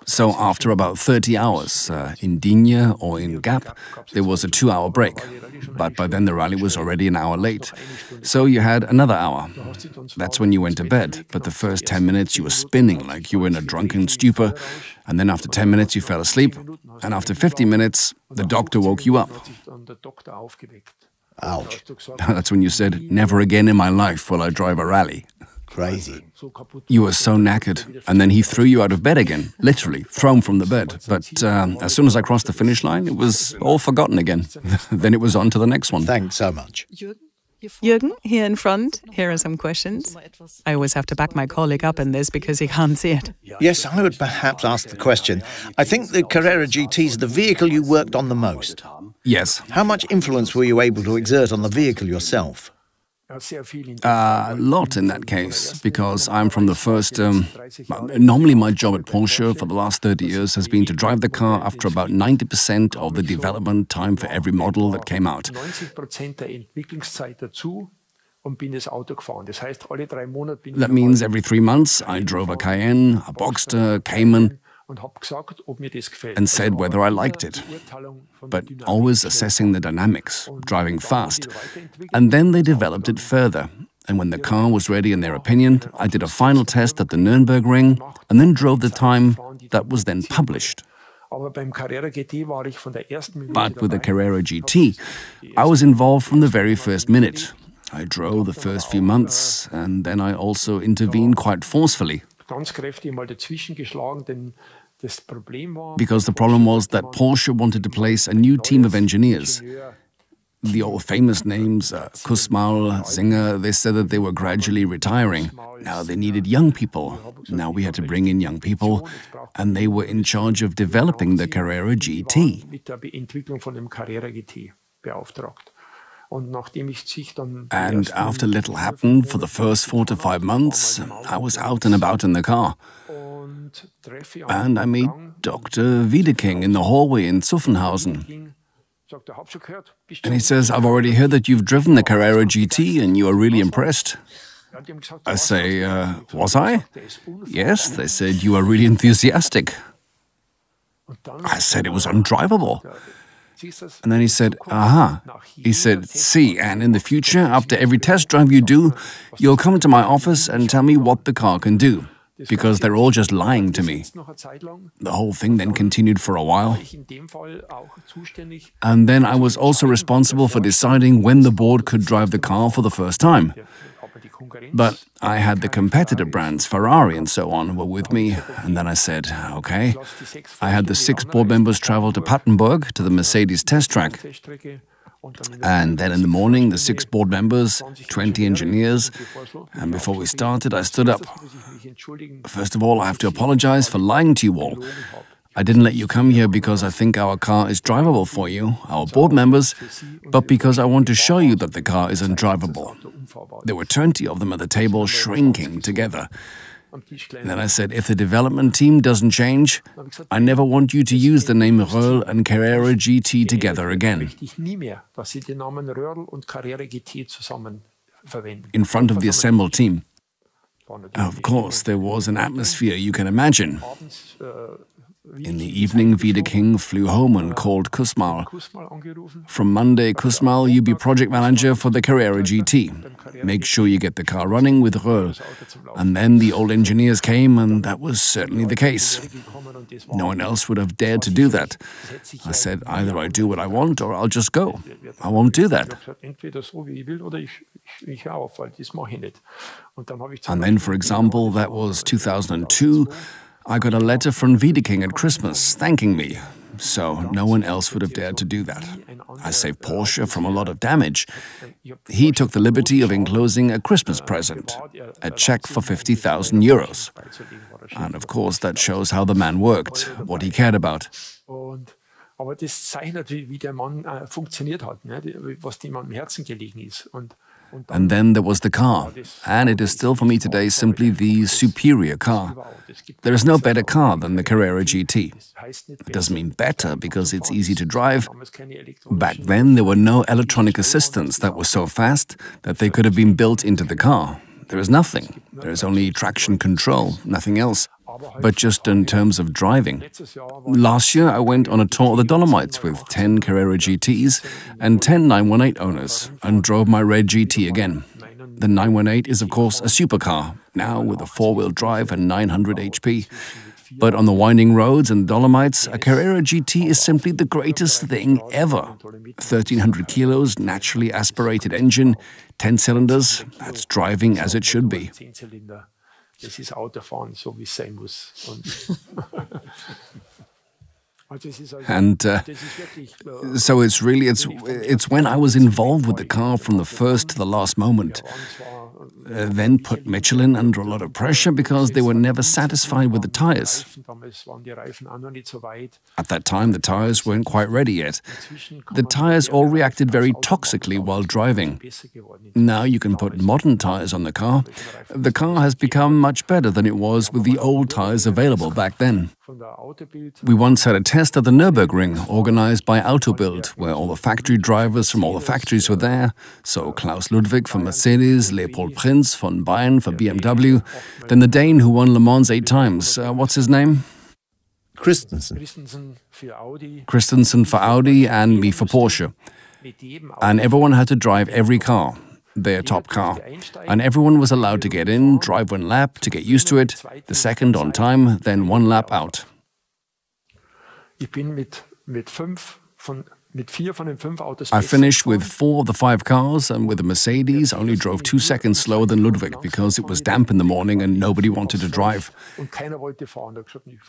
So after about 30 hours, in Digne or in Gap, there was a 2-hour break. But by then the rally was already an hour late. So you had another hour. That's when you went to bed. But the first 10 minutes you were spinning like you were in a drunken stupor. And then after 10 minutes you fell asleep. And after 50 minutes, the doctor woke you up. Ouch. That's when you said, never again in my life will I drive a rally. Crazy. You were so knackered, and then he threw you out of bed again, literally, thrown from the bed. But as soon as I crossed the finish line, it was all forgotten again. Then it was on to the next one. Thanks so much. Jürgen, here in front, here are some questions. I always have to back my colleague up in this because he can't see it. Yes, I would perhaps ask the question. I think the Carrera GT is the vehicle you worked on the most. Yes. How much influence were you able to exert on the vehicle yourself? A lot in that case, because I'm from the first... normally my job at Porsche for the last 30 years has been to drive the car after about 90% of the development time for every model that came out. That means every 3 months I drove a Cayenne, a Boxster, Cayman, and said whether I liked it, but always assessing the dynamics, driving fast. And then they developed it further, And when the car was ready in their opinion, I did a final test at the Nürburgring and then drove the time that was then published. But with the Carrera GT, I was involved from the very first minute. I drove the first few months, and then I also intervened quite forcefully. Because the problem was that Porsche wanted to place a new team of engineers. The old famous names, Kussmaul, Singer, they said that they were gradually retiring. Now they needed young people. Now we had to bring in young people, and they were in charge of developing the Carrera GT. And after little happened, for the first 4 to 5 months, I was out and about in the car. And I meet Dr. Wiedeking in the hallway in Zuffenhausen. And he says, "I've already heard that you've driven the Carrera GT and you are really impressed." I say, "Was I?" "Yes," they said, "you are really enthusiastic." I said it was undrivable. And then he said, "Aha." He said, "See, and in the future, after every test drive you do, you'll come to my office and tell me what the car can do. Because they're all just lying to me." The whole thing then continued for a while. And then I was also responsible for deciding when the board could drive the car for the first time. But I had the competitor brands, Ferrari and so on, were with me, and then I said, okay. I had the 6 board members travel to Papenburg, to the Mercedes test track. And then in the morning, the 6 board members, 20 engineers, and before we started, I stood up. "First of all, I have to apologize for lying to you all. I didn't let you come here because I think our car is drivable for you, our board members, but because I want to show you that the car is undrivable." There were 20 of them at the table shrinking together. And then I said, if the development team doesn't change, I never want you to use the name Röhrl and Carrera GT together again. In front of the assembled team. Of course, there was an atmosphere you can imagine. In the evening, Wiedeking flew home and called Kussmaul. "From Monday, Kussmaul, you be project manager for the Carrera GT. Make sure you get the car running with Röhrl." And then the old engineers came, and that was certainly the case. No one else would have dared to do that. I said, either I do what I want or I'll just go. I won't do that. And then, for example, that was 2002, I got a letter from Wiedeking at Christmas thanking me. So no one else would have dared to do that. I saved Porsche from a lot of damage. He took the liberty of enclosing a Christmas present, a check for 50,000 euros. And of course that shows how the man worked, what he cared about. Aber das zeichnet, wie der Mann funktioniert hat, was dem am Herzen gelegen ist. And then there was the car, and it is still for me today simply the superior car. There is no better car than the Carrera GT. It doesn't mean better because it's easy to drive. Back then there were no electronic assistants that were so fast that they could have been built into the car. There is nothing. There is only traction control, nothing else. But just in terms of driving. Last year I went on a tour of the Dolomites with 10 Carrera GTs and 10 918 owners and drove my red GT again. The 918 is of course a supercar, now with a 4-wheel drive and 900 HP. But on the winding roads and Dolomites, a Carrera GT is simply the greatest thing ever. 1,300 kilos, naturally aspirated engine, 10 cylinders, that's driving as it should be. Das ist Autofahren, so wie es sein muss. And so it's really, it's when I was involved with the car from the first to the last moment. Then put Michelin under a lot of pressure because they were never satisfied with the tires. At that time, the tires weren't quite ready yet. The tires all reacted very toxically while driving. Now you can put modern tires on the car. The car has become much better than it was with the old tires available back then. We once had a test at the Nürburgring, organized by Autobild, where all the factory drivers from all the factories were there. So Klaus Ludwig from Mercedes, Leopold Prinz von Bayern for BMW, then the Dane who won Le Mans 8 times. What's his name? Christensen. Christensen for Audi and me for Porsche. And everyone had to drive every car. their top car. And everyone was allowed to get in, drive one lap to get used to it, the second on time, then one lap out. I finished with 4 of the 5 cars, and with the Mercedes only drove 2 seconds slower than Ludwig because it was damp in the morning and nobody wanted to drive.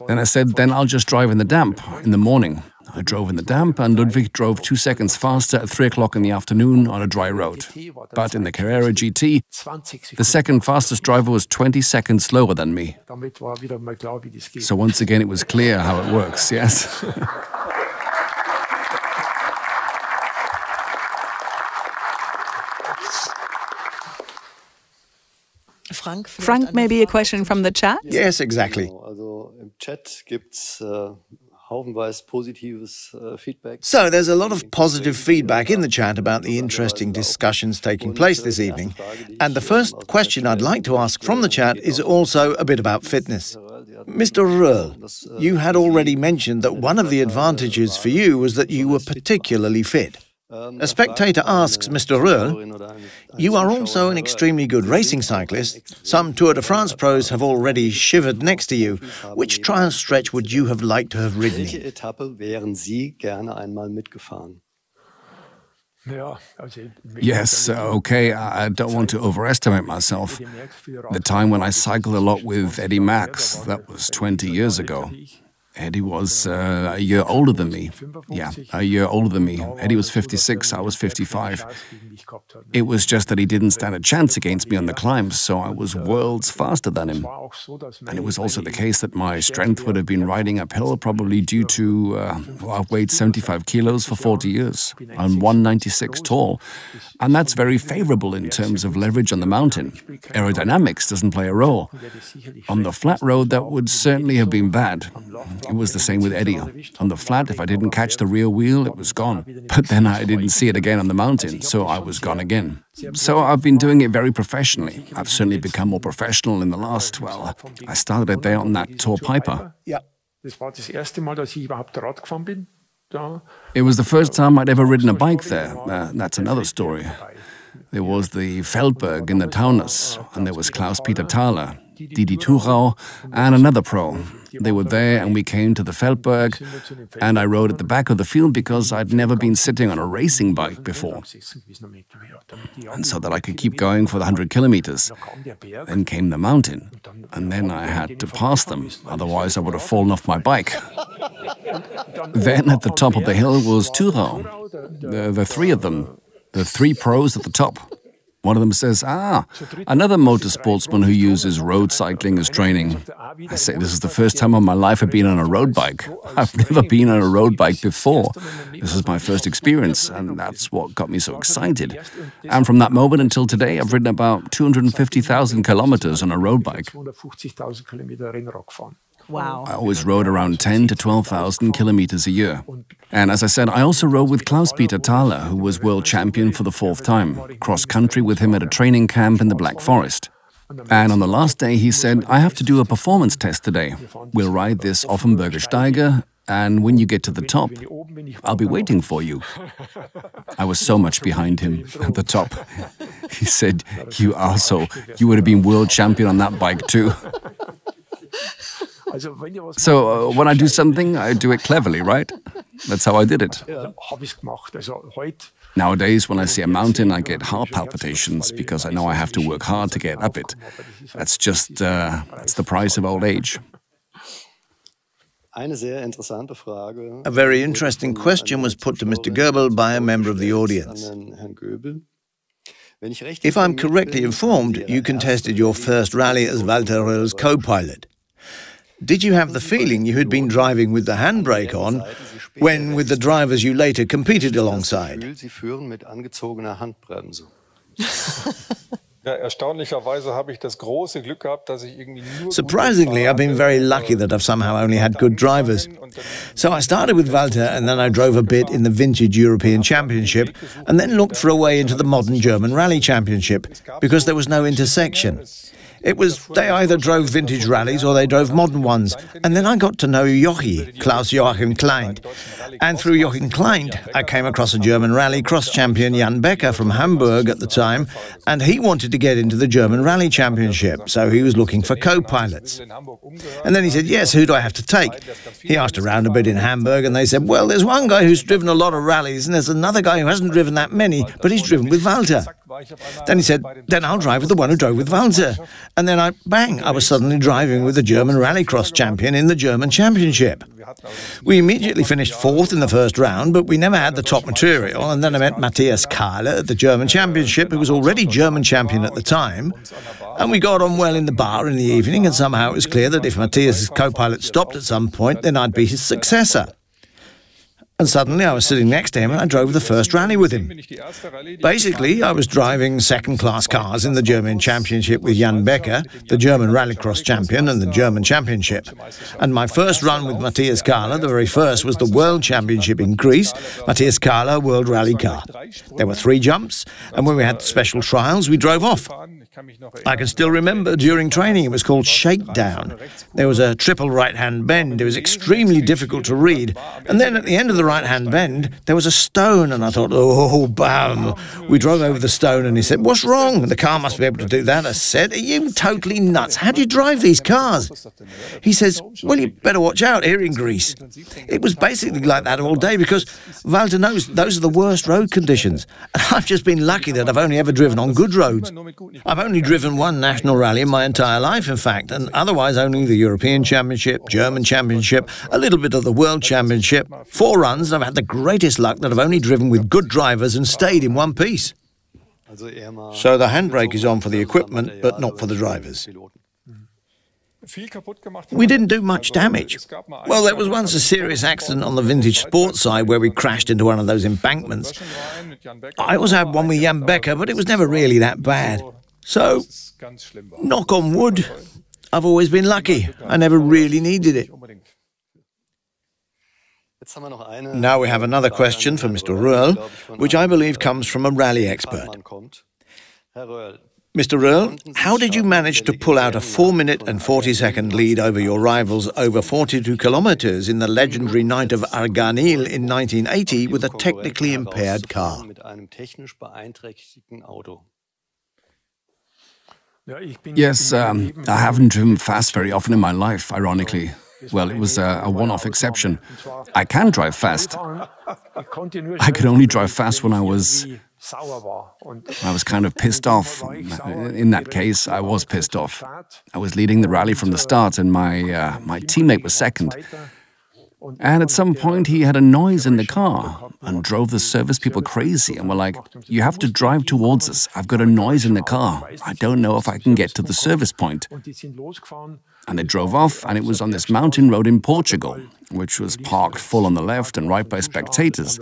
Then I said, then I'll just drive in the damp in the morning. I drove in the damp and Ludwig drove 2 seconds faster at 3 o'clock in the afternoon on a dry road. But in the Carrera GT, the second fastest driver was 20 seconds slower than me. So once again it was clear how it works, yes? Frank, maybe a question from the chat? Yes, exactly. So there's a lot of positive feedback in the chat about the interesting discussions taking place this evening. And the first question I'd like to ask from the chat is also a bit about fitness. Mr. Röhrl, you had already mentioned that one of the advantages for you was that you were particularly fit. A spectator asks Mr. Röhrl, you are also an extremely good racing cyclist. Some Tour de France pros have already shivered next to you. Which trial stretch would you have liked to have ridden in? Yes, okay, I don't want to overestimate myself. The time when I cycled a lot with Eddie Max, that was 20 years ago. Eddie was a year older than me. Yeah, a year older than me. Eddie was 56, I was 55. It was just that he didn't stand a chance against me on the climbs, so I was worlds faster than him. And it was also the case that my strength would have been riding uphill, probably due to, I've weighed 75 kilos for 40 years. I'm 196 tall. And that's very favorable in terms of leverage on the mountain. Aerodynamics doesn't play a role. On the flat road, that would certainly have been bad. It was the same with Eddie. On the flat, if I didn't catch the rear wheel, it was gone. But then I didn't see it again on the mountain, so I was gone again. So I've been doing it very professionally. I've certainly become more professional in the last, well, I started it there on that Tor Piper. Yeah. It was the first time I'd ever ridden a bike there. That's another story. There was the Feldberg in the Taunus, and there was Klaus-Peter Thaler, Didi Thurau, and another pro. They were there and we came to the Feldberg, and I rode at the back of the field because I'd never been sitting on a racing bike before. And so that I could keep going for the 100 kilometers. Then came the mountain, and then I had to pass them, otherwise I would have fallen off my bike. Then at the top of the hill was Thurau, the 3 of them, the 3 pros at the top. One of them says, another motorsportsman who uses road cycling as training. I say, this is the first time in my life I've been on a road bike. I've never been on a road bike before. This is my first experience, and that's what got me so excited. And from that moment until today, I've ridden about 250,000 kilometers on a road bike. Wow. I always rode around 10 to 12,000 kilometers a year. And as I said, I also rode with Klaus-Peter Thaler, who was world champion for the 4th time, cross-country with him at a training camp in the Black Forest. And on the last day he said, I have to do a performance test today. We'll ride this Offenberger Steiger, and when you get to the top, I'll be waiting for you. I was so much behind him at the top. He said, you arsehole, you would have been world champion on that bike too. So when I do something, I do it cleverly, right? That's how I did it. Nowadays, when I see a mountain, I get heart palpitations because I know I have to work hard to get up it. That's just, that's the price of old age. A very interesting question was put to Mr. Göbel by a member of the audience. If I'm correctly informed, you contested your first rally as Walter Röhrl's co-pilot. Did you have the feeling you had been driving with the handbrake on when, with the drivers you later competed alongside? Surprisingly, I've been very lucky that I've somehow only had good drivers. So I started with Walter, and then I drove a bit in the vintage European Championship, and then looked for a way into the modern German Rally Championship, because there was no intersection. They either drove vintage rallies or they drove modern ones. And then I got to know Klaus-Joachim Kleint. And through Joachim Kleint, I came across a German rally cross champion, Jan Becker, from Hamburg at the time, and he wanted to get into the German Rally Championship, so he was looking for co-pilots. And then he said, yes, who do I have to take? He asked around a bit in Hamburg, and they said, well, there's one guy who's driven a lot of rallies, and there's another guy who hasn't driven that many, but he's driven with Walter. Then he said, then I'll drive with the one who drove with Walter. And then I was suddenly driving with the German rallycross champion in the German Championship. We immediately finished fourth in the first round, but we never had the top material, and then I met Matthias Kahler at the German Championship, who was already German champion at the time, and we got on well in the bar in the evening, and somehow it was clear that if Matthias' co-pilot stopped at some point, then I'd be his successor. And suddenly I was sitting next to him and I drove the first rally with him. Basically, I was driving second-class cars in the German Championship with Jan Becker, the German Rallycross champion, and the German Championship. And my first run with Matthias Kahler, the very first, was the World Championship in Greece, Matthias Kahler World Rally Car. There were 3 jumps, and when we had special trials, we drove off. I can still remember during training it was called shakedown. There was a triple right-hand bend. It was extremely difficult to read. And then at the end of the right-hand bend, there was a stone, and I thought, oh, bam. We drove over the stone, and he said, what's wrong? The car must be able to do that. I said, are you totally nuts? How do you drive these cars? He says, well, you better watch out here in Greece. It was basically like that all day because Walter knows those are the worst road conditions. And I've just been lucky that I've only ever driven on good roads. I've only driven one national rally in my entire life, in fact, and otherwise only the European Championship, German Championship, a little bit of the World Championship, 4 runs, and I've had the greatest luck that I've only driven with good drivers and stayed in one piece. So the handbrake is on for the equipment, but not for the drivers. We didn't do much damage. Well, there was once a serious accident on the vintage sports side where we crashed into one of those embankments. I also had one with Jan Becker, but it was never really that bad. So, knock on wood, I've always been lucky. I never really needed it. Now we have another question for Mr. Röhrl, which I believe comes from a rally expert. Mr. Röhrl, how did you manage to pull out a 4-minute and 40-second lead over your rivals over 42 kilometers in the legendary night of Arganil in 1980 with a technically impaired car? Yes, I haven't driven fast very often in my life, ironically. Well, it was a one-off exception. I can drive fast. I could only drive fast when I was kind of pissed off. In that case, I was pissed off. I was leading the rally from the start and my teammate was second. And at some point he had a noise in the car and drove the service people crazy and were like, you have to drive towards us. I've got a noise in the car. I don't know if I can get to the service point. And they drove off, and it was on this mountain road in Portugal, which was parked full on the left and right by spectators.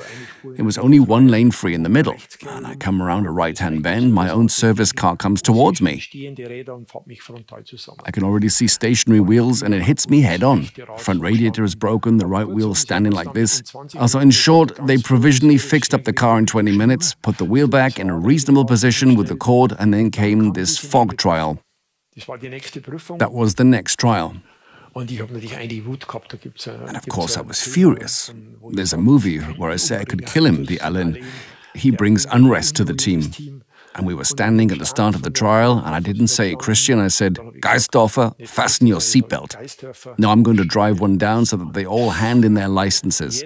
It was only 1 lane free in the middle. And I come around a right-hand bend, my own service car comes towards me. I can already see stationary wheels, and it hits me head-on. Front radiator is broken, the right wheel standing like this. Also, in short, they provisionally fixed up the car in 20 minutes, put the wheel back in a reasonable position with the cord, and then came this fog trial. That was the next trial. And of course I was furious. There's a movie where I say I could kill him, the Alain. He brings unrest to the team. And we were standing at the start of the trial, and I didn't say Christian, I said, Geisdorfer, fasten your seatbelt. Now I'm going to drive one down so that they all hand in their licenses.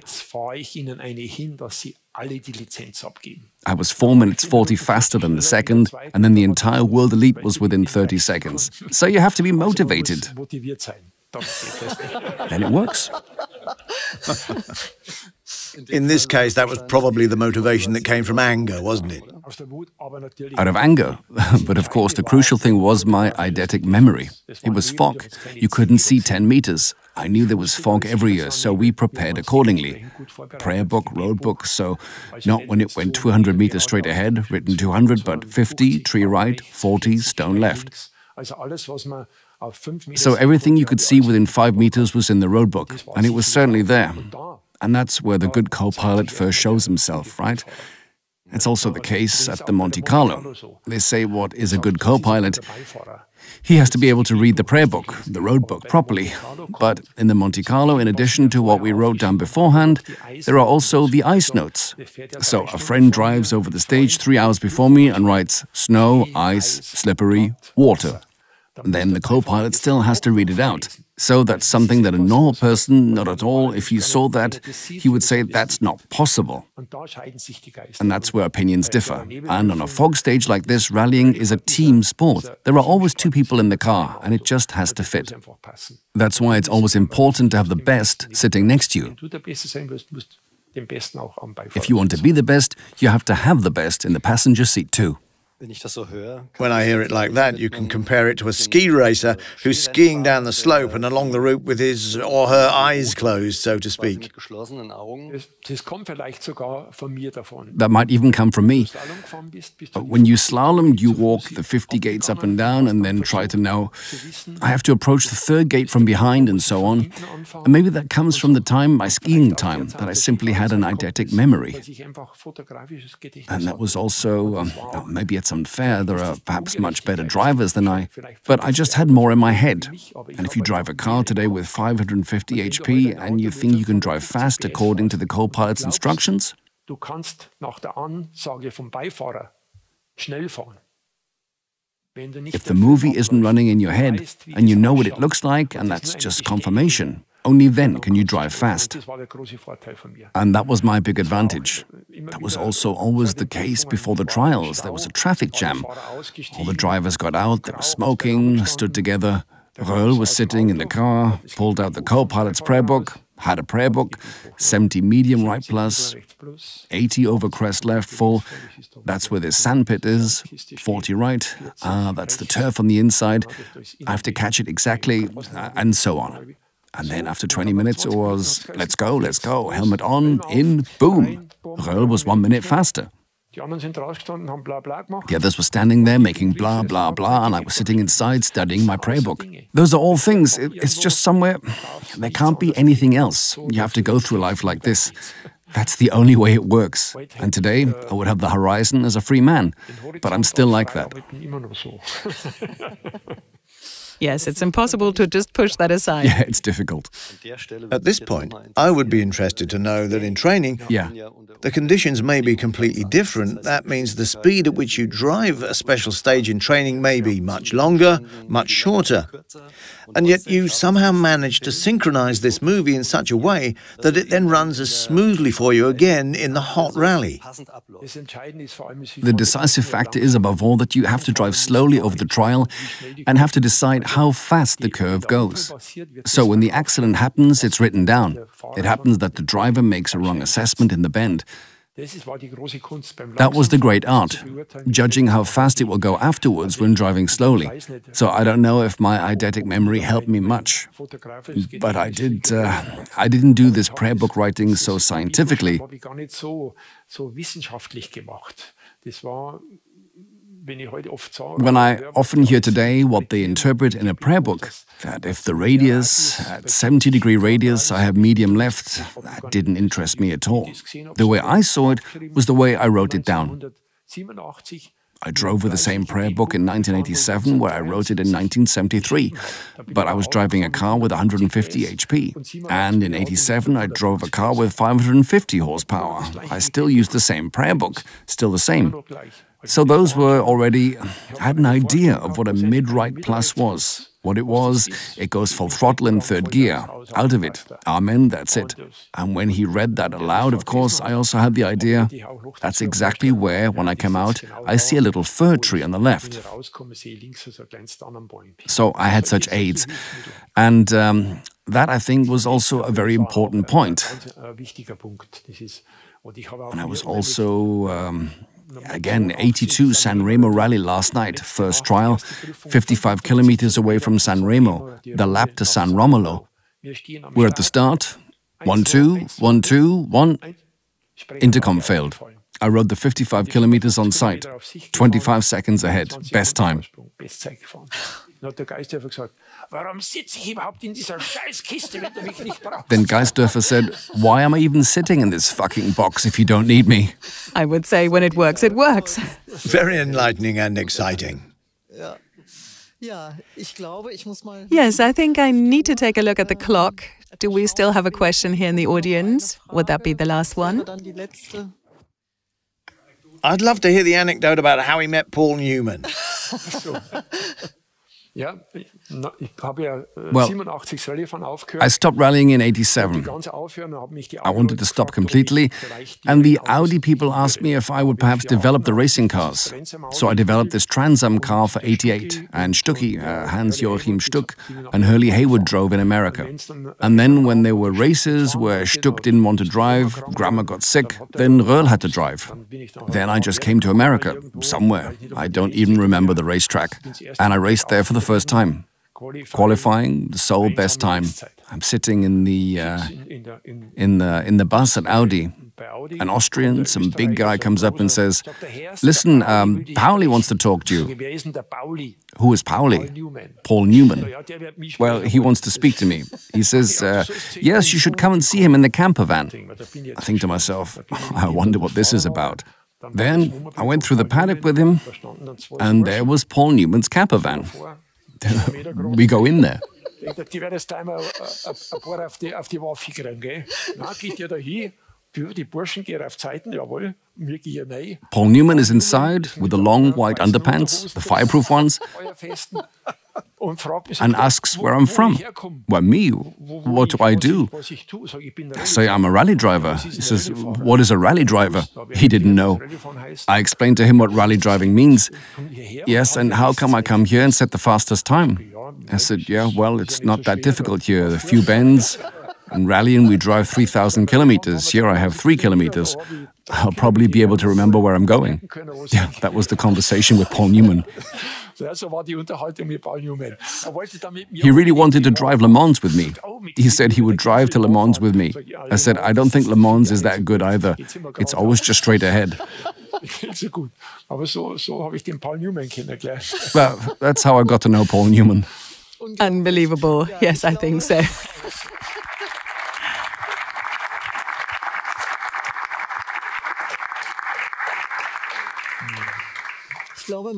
I was 4 minutes 40 faster than the second, and then the entire world elite was within 30 seconds. So you have to be motivated. Then it works. In this case, that was probably the motivation that came from anger, wasn't it? Out of anger. But of course, the crucial thing was my eidetic memory. It was fog. You couldn't see 10 meters. I knew there was fog every year, so we prepared accordingly. Prayer book, road book, so not when it went 200 meters straight ahead, written 200, but 50, tree right, 40, stone left. So everything you could see within 5 meters was in the road book, and it was certainly there. And that's where the good co-pilot first shows himself, right? It's also the case at the Monte Carlo. They say what is a good co-pilot? He has to be able to read the prayer book, the road book, properly. But in the Monte Carlo, in addition to what we wrote down beforehand, there are also the ice notes. So a friend drives over the stage 3 hours before me and writes snow, ice, slippery, water. Then the co-pilot still has to read it out. So that's something that a normal person, not at all, if he saw that, he would say that's not possible. And that's where opinions differ. And on a fog stage like this, rallying is a team sport. There are always 2 people in the car, and it just has to fit. That's why it's always important to have the best sitting next to you. If you want to be the best, you have to have the best in the passenger seat too. When I hear it like that, you can compare it to a ski racer who's skiing down the slope and along the route with his or her eyes closed, so to speak. That might even come from me. When you slalom, you walk the 50 gates up and down and then try to know, I have to approach the 3rd gate from behind and so on. And maybe that comes from the time, my skiing time, that I simply had an eidetic memory. And that was also, maybe it's unfair, there are perhaps much better drivers than I, but I just had more in my head. And if you drive a car today with 550 HP and you think you can drive fast according to the co-pilot's instructions, if the movie isn't running in your head and you know what it looks like and that's just confirmation, only then can you drive fast. And that was my big advantage. That was also always the case before the trials. There was a traffic jam. All the drivers got out, they were smoking, stood together. Röhrl was sitting in the car, pulled out the co-pilot's prayer book, had a prayer book, 70 medium right plus, 80 over crest left full. That's where the sandpit is, 40 right. That's the turf on the inside. I have to catch it exactly, and so on. And then after 20 minutes it was, let's go, helmet on, in, boom. Röhrl was 1 minute faster. The others were standing there making blah, blah, blah, and I was sitting inside studying my prayer book. Those are all things. It's just somewhere, there can't be anything else. You have to go through life like this. That's the only way it works. And today, I would have the horizon as a free man. But I'm still like that. Yes, it's impossible to just push that aside. Yeah, it's difficult. At this point, I would be interested to know that in training, the conditions may be completely different. That means the speed at which you drive a special stage in training may be much longer, much shorter. And yet you somehow manage to synchronize this movie in such a way that it then runs as smoothly for you again in the hot rally. The decisive factor is, above all, that you have to drive slowly over the trial and have to decide how fast the curve goes. So when the accident happens, it's written down. It happens that the driver makes a wrong assessment in the bend. That was the great art, judging how fast it will go afterwards when driving slowly. So I don't know if my eidetic memory helped me much. But I didn't do this prayer book writing so scientifically. When I often hear today what they interpret in a prayer book, that if the radius, at 70-degree radius, I have medium left, that didn't interest me at all. The way I saw it was the way I wrote it down. I drove with the same prayer book in 1987, where I wrote it in 1973. But I was driving a car with 150 HP. And in 87, I drove a car with 550 horsepower. I still used the same prayer book, still the same. So those were already, I had an idea of what a mid-right plus was. What it was, it goes full throttle in 3rd gear. Out of it. Amen, that's it. And when he read that aloud, of course, I also had the idea, that's exactly where, when I came out, I see a little fir tree on the left. So I had such aids. And that, I think, was also a very important point. And I was also... Again, 82 San Remo Rally last night, first trial, 55 kilometers away from San Remo, the lap to San Romolo. We're at the start, 1, 2, 1, 2, 1. Intercom failed. I rode the 55 kilometers on site, 25 seconds ahead, best time. Then Geisdörfer said, "Why am I even sitting in this fucking box if you don't need me?" I would say when it works, it works. Very enlightening and exciting. Yes, I think I need to take a look at the clock. Do we still have a question here in the audience? Would that be the last one? I'd love to hear the anecdote about how he met Paul Newman. Well, I stopped rallying in '87. I wanted to stop completely, and the Audi people asked me if I would perhaps develop the racing cars. So I developed this Trans Am car for '88, and Stucki, Hans-Joachim Stuck, and Hurley Haywood drove in America. And then when there were races where Stuck didn't want to drive, Grammer got sick, then Röhrl had to drive. Then I just came to America, somewhere. I don't even remember the racetrack. And I raced there for the first time. Qualifying, the sole best time. I'm sitting in the bus at Audi. An Austrian, some big guy comes up and says, "Listen, Pauli wants to talk to you." Who is Pauli? Paul Newman. Well, he wants to speak to me. He says, "Yes, you should come and see him in the camper van." I think to myself, I wonder what this is about. Then I went through the paddock with him, and there was Paul Newman's camper van. We go in there. Paul Newman is inside with the long white underpants, the fireproof ones, and asks where I'm from. Well, me? What do I do? I say I'm a rally driver. He says, "What is a rally driver?" He didn't know. I explained to him what rally driving means. "Yes, and how come I come here and set the fastest time?" I said, "Yeah, well, it's not that difficult here. A few bends. In rallying, we drive 3,000 kilometers. Here I have 3 kilometers. I'll probably be able to remember where I'm going." Yeah, that was the conversation with Paul Newman. He really wanted to drive Le Mans with me. He said he would drive to Le Mans with me. I said, "I don't think Le Mans is that good either. It's always just straight ahead." Well, that's how I got to know Paul Newman. Unbelievable. Yes, I think so.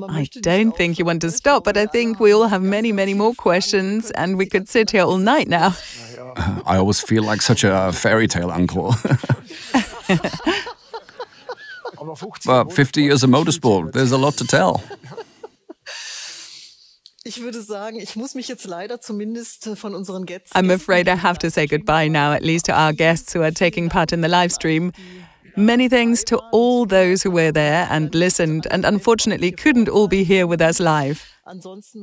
I don't think you want to stop, but I think we all have many, many more questions, and we could sit here all night now. I always feel like such a fairy tale uncle. But 50 years of motorsport, there's a lot to tell. I'm afraid I have to say goodbye now, at least to our guests who are taking part in the live stream. Many thanks to all those who were there and listened and unfortunately couldn't all be here with us live.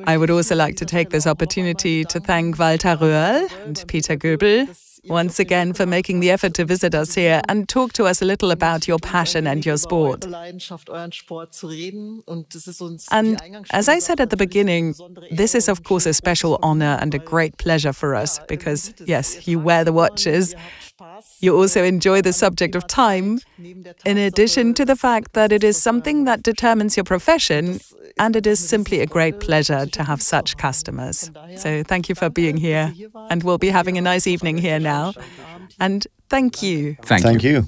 I would also like to take this opportunity to thank Walter Röhrl and Peter Göbel once again for making the effort to visit us here and talk to us a little about your passion and your sport. And as I said at the beginning, this is of course a special honor and a great pleasure for us because, yes, you wear the watches. You also enjoy the subject of time, in addition to the fact that it is something that determines your profession, and it is simply a great pleasure to have such customers. So thank you for being here, and we'll be having a nice evening here now. And thank you. Thank you.